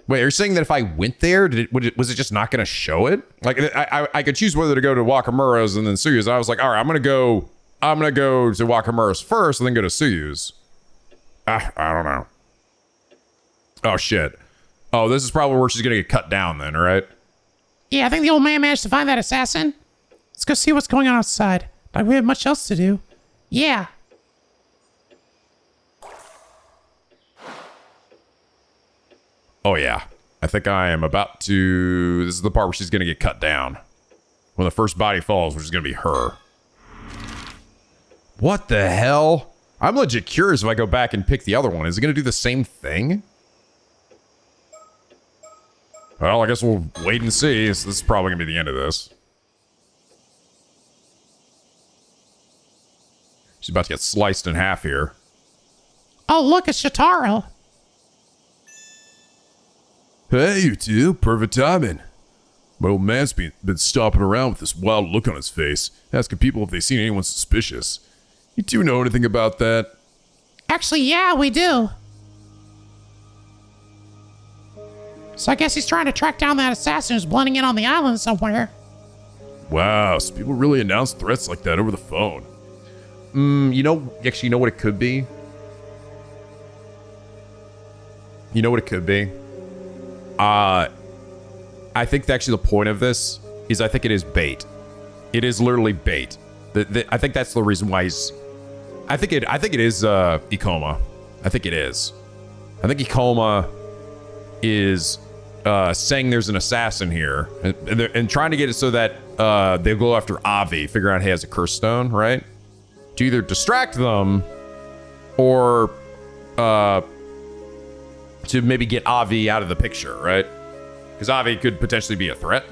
Wait, are you saying that if I went there, was it just not going to show it? Like, I could choose whether to go to Wakamura's and then Suyu's. I was like, all right, I'm gonna go to Wakamura's first and then go to Suyu's. I don't know. Oh shit. Oh, this is probably where she's gonna get cut down then, right? Yeah, I think the old man managed to find that assassin. Let's go see what's going on outside. Like we have much else to do. Yeah. Oh yeah. I think I am about to... This is the part where she's gonna get cut down. When the first body falls, which is gonna be her. What the hell? I'm legit curious if I go back and pick the other one. Is it gonna do the same thing? Well, I guess we'll wait and see. This is probably gonna be the end of this. She's about to get sliced in half here. Oh, look, it's Shotaro. Hey, you two. Perfect timing. My old man's been stomping around with this wild look on his face, asking people if they've seen anyone suspicious. You two know anything about that? Actually, yeah, we do. So I guess he's trying to track down that assassin who's blending in on the island somewhere. Wow, so people really announce threats like that over the phone. You know what it could be? You know what it could be? I think actually the point of this is I think it is bait. It is literally bait. I think that's the reason why he's... I think it is Ikoma. I think it is. I think Ikoma is saying there's an assassin here and trying to get it so that they'll go after Avi, figure out he has a curse stone, right? To either distract them or to maybe get Avi out of the picture, right? Because Avi could potentially be a threat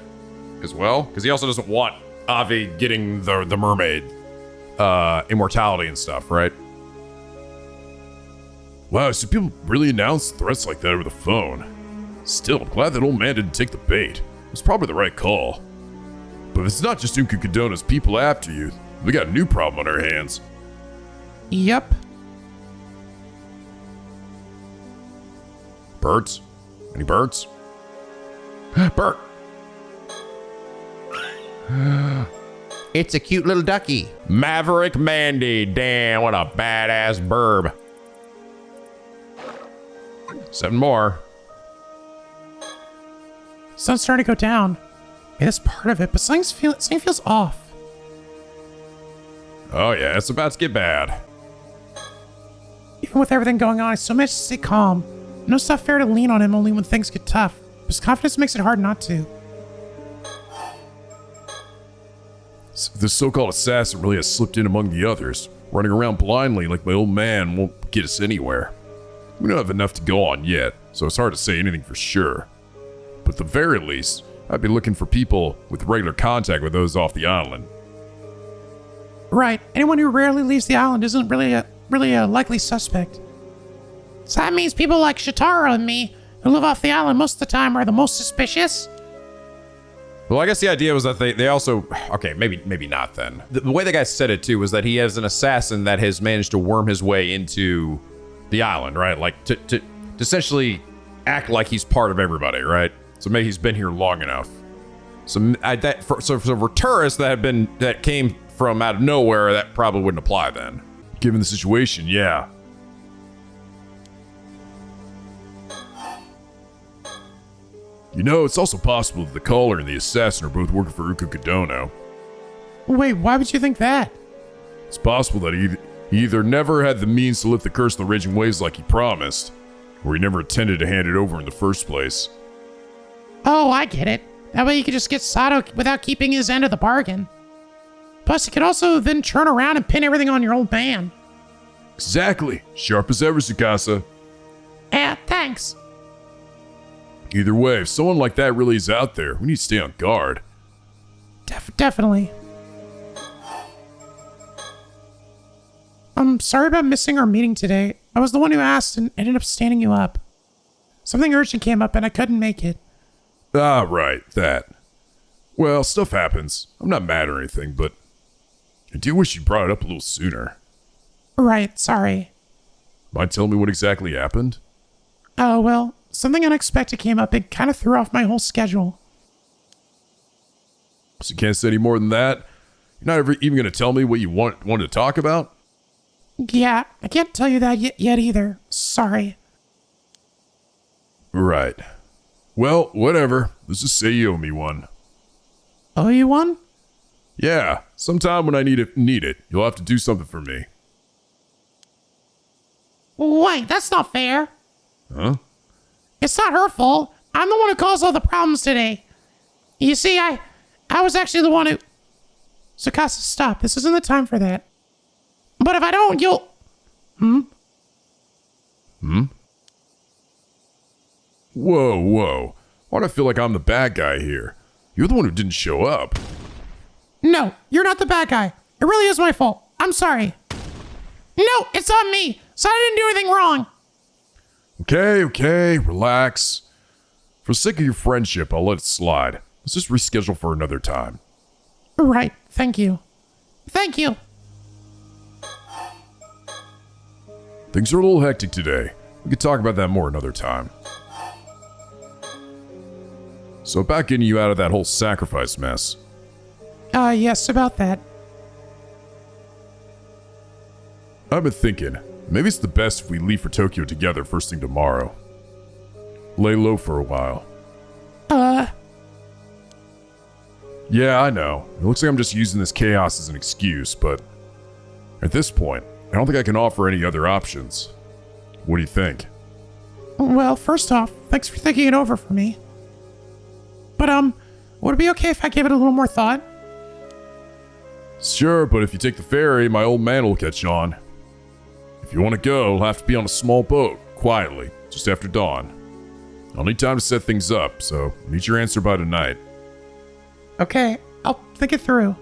as well. Because he also doesn't want Avi getting the mermaid immortality and stuff, right? Wow, so people really announce threats like that over the phone. Still, I'm glad that old man didn't take the bait. It was probably the right call. But if it's not just Unku Kadona's people after you, we got a new problem on our hands. Yep. Birds? Any birds? Bert! It's a cute little ducky. Maverick Mandy. Damn, what a badass burb. 7 more. Sun's starting to go down. Yeah, that's part of it, but something feels off. Oh yeah, it's about to get bad. Even with everything going on, I still managed to stay calm. I know it's not fair to lean on him only when things get tough, but his confidence makes it hard not to. This so-called assassin really has slipped in among the others, running around blindly like my old man won't get us anywhere. We don't have enough to go on yet, so it's hard to say anything for sure. But at the very least, I'd be looking for people with regular contact with those off the island. Right, anyone who rarely leaves the island isn't really a likely suspect. So that means people like Shitaro and me, who live off the island most of the time, are the most suspicious? Well, I guess the idea was that they also... Okay, maybe not then. The way the guy said it, too, was that he has an assassin that has managed to worm his way into the island, right? Like, to essentially act like he's part of everybody, right? So maybe he's been here long enough. So for tourists that came from out of nowhere, that probably wouldn't apply then. Given the situation, yeah. You know, it's also possible that the caller and the assassin are both working for Uko Kodono. Wait, why would you think that? It's possible that he either never had the means to lift the curse of the raging waves like he promised, or he never intended to hand it over in the first place. Oh, I get it. That way you could just get Sato without keeping his end of the bargain. Plus, you could also then turn around and pin everything on your old man. Exactly. Sharp as ever, Tsukasa. Yeah, thanks. Either way, if someone like that really is out there, we need to stay on guard. Definitely. I'm sorry about missing our meeting today. I was the one who asked and ended up standing you up. Something urgent came up and I couldn't make it. Ah, right, that. Well, stuff happens. I'm not mad or anything, but I do wish you brought it up a little sooner. Right, sorry. Mind telling me what exactly happened? Oh, well, something unexpected came up. It kind of threw off my whole schedule. So you can't say any more than that? You're not even going to tell me what you wanted to talk about? Yeah, I can't tell you that yet either. Sorry. Right. Well, whatever. Let's just say you owe me one. Owe you one? Yeah, sometime when I need it, you'll have to do something for me. Wait, that's not fair. Huh? It's not her fault. I'm the one who caused all the problems today. You see, I was actually the one who... Tsukasa, stop. This isn't the time for that. But if I don't, you'll... Whoa. Why do I feel like I'm the bad guy here? You're the one who didn't show up. No, you're not the bad guy. It really is my fault. I'm sorry. No, it's on me. So I didn't do anything wrong. Okay, relax. For the sake of your friendship, I'll let it slide. Let's just reschedule for another time. Right, thank you. Thank you. Things are a little hectic today. We could talk about that more another time. So about getting you out of that whole sacrifice mess. Yes, about that. I've been thinking, maybe it's the best if we leave for Tokyo together first thing tomorrow. Lay low for a while. Yeah, I know. It looks like I'm just using this chaos as an excuse, but at this point, I don't think I can offer any other options. What do you think? Well, first off, thanks for thinking it over for me. But, would it be okay if I gave it a little more thought? Sure, but if you take the ferry, my old man will catch on. If you want to go, it'll have to be on a small boat, quietly, just after dawn. I'll need time to set things up, so I need your answer by tonight. Okay, I'll think it through.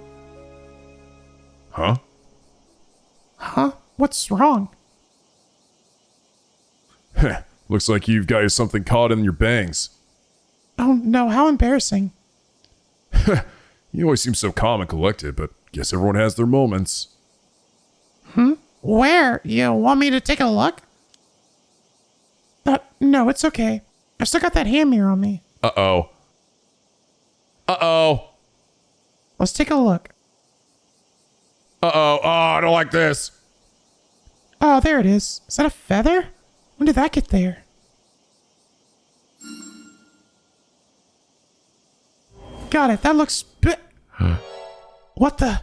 Huh? Huh? What's wrong? Heh, looks like you've got something caught in your bangs. Oh no, how embarrassing. You always seem so calm and collected, but guess everyone has their moments. Where? You want me to take a look? No, it's okay. I've still got that hand mirror on me. Uh-oh. Let's take a look. Oh, I don't like this. Oh, there it is. Is that a feather? When did that get there? got it. That looks What the?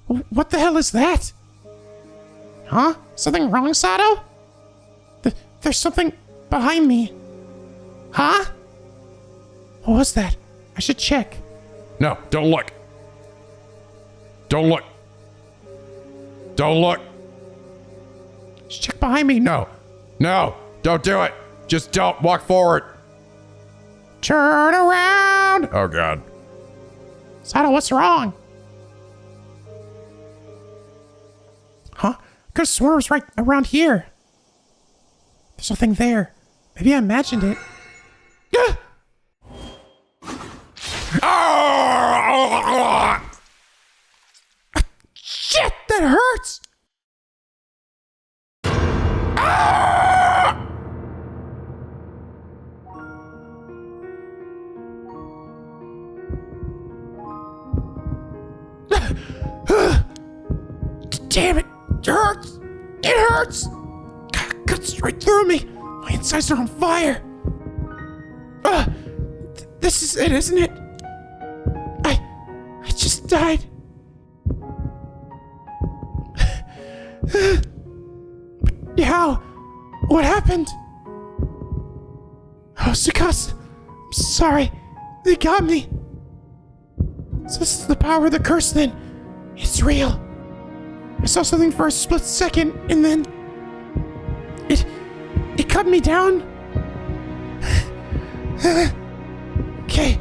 What the hell is that? Huh? Something wrong, Sato? There's something behind me. Huh? What was that? I should check. No, don't look. Don't look. Don't look. Just check behind me. No. No, don't do it. Just don't walk forward. Turn around. Oh, God. Sato, what's wrong? Huh? I could have sworn it was right around here. There's nothing there. Maybe I imagined it. Shit, that hurts! Damn it! It hurts! It hurts! Cuts right through me! My insides are on fire! This is it, isn't it? I just died. But how? What happened? Oh, Sukasa, I'm sorry. They got me. So this is the power of the curse then. It's real. I saw something for a split second and then it cut me down. Okay,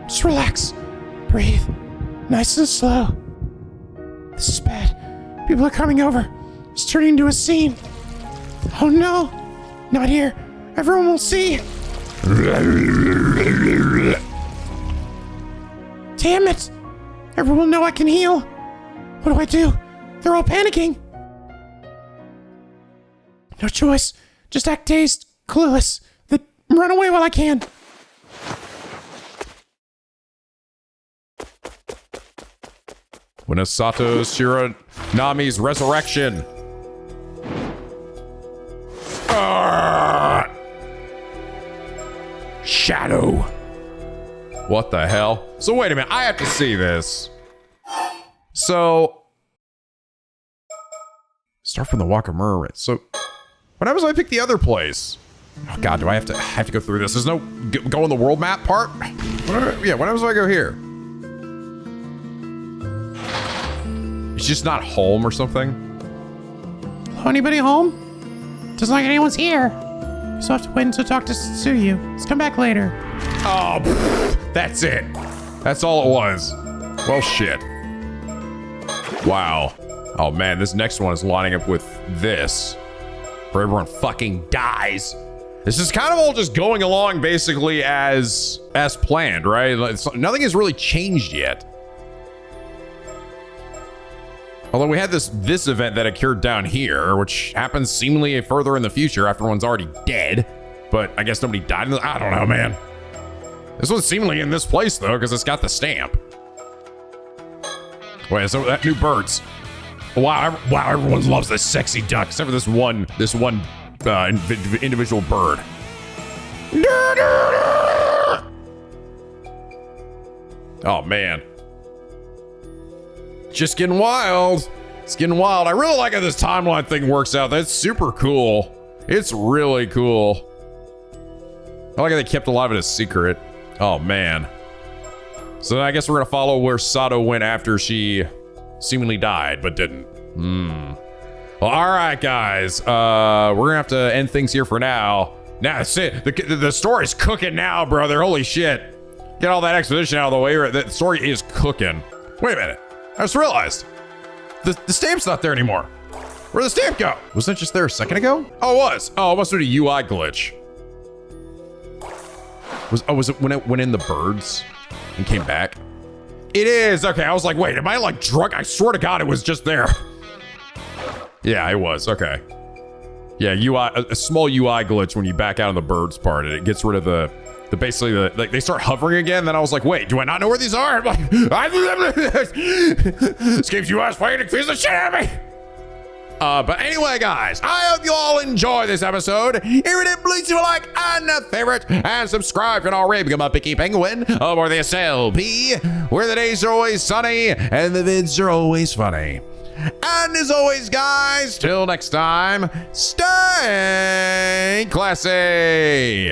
just relax. Breathe. Nice and slow. This is bad. People are coming over. It's turning into a scene. Oh no! Not here. Everyone will see. Damn it! Everyone will know I can heal. What do I do? They're all panicking. No choice. Just act dazed, clueless. Then run away while I can. When Asato Shiranami's resurrection. Shadow. What the hell? So wait a minute, I have to see this. So, start from the Walk of Mermaid. So, when I pick the other place? Oh God, do I have to go through this? There's no go on the world map part? Yeah, when do I go here? It's just not home or something? Hello, anybody home? Doesn't like anyone's here. So I have to wait until talk to Tsuyu. Let's come back later. Oh, that's it. That's all it was. Well, shit. Wow. Oh man, this next one is lining up with this. Where everyone fucking dies. This is kind of all just going along basically as planned, right? Nothing has really changed yet. Although we had this event that occurred down here, which happens seemingly further in the future after one's already dead. But I guess nobody died. I don't know, man. This one's seemingly in this place though, because it's got the stamp. Wait, so that new birds. Wow, everyone loves this sexy duck, except for this one individual bird. Oh man. Just getting wild. It's getting wild. I really like how this timeline thing works out. That's super cool. It's really cool. I like how they kept a lot of it a secret. Oh man. So then I guess we're gonna follow where Sato went after she seemingly died, but didn't. Well, all right, guys. We're gonna have to end things here for now. Now that's it. The story's cooking now, brother. Holy shit. Get all that exposition out of the way. The story is cooking. Wait a minute. I just realized the stamp's not there anymore. Where'd the stamp go? Wasn't it just there a second ago? Oh, it was. Oh, it must have been a UI glitch. Was it when it went in the birds and came back? It is. Okay, I was like, wait, am I like drunk? I swear to God, it was just there. Yeah, it was. Okay. Yeah, a small UI glitch when you back out of the birds part. It gets rid of the like they start hovering again. Then I was like, wait, do I not know where these are? I'm like, this game's UI is playing to confuse the shit out of me. But anyway, guys, I hope you all enjoy this episode. If you did, please leave a like and a favorite, and subscribe if you're not already. Become a picky penguin aboard the SLP, where the days are always sunny and the vids are always funny. And as always, guys, till next time, stay classy.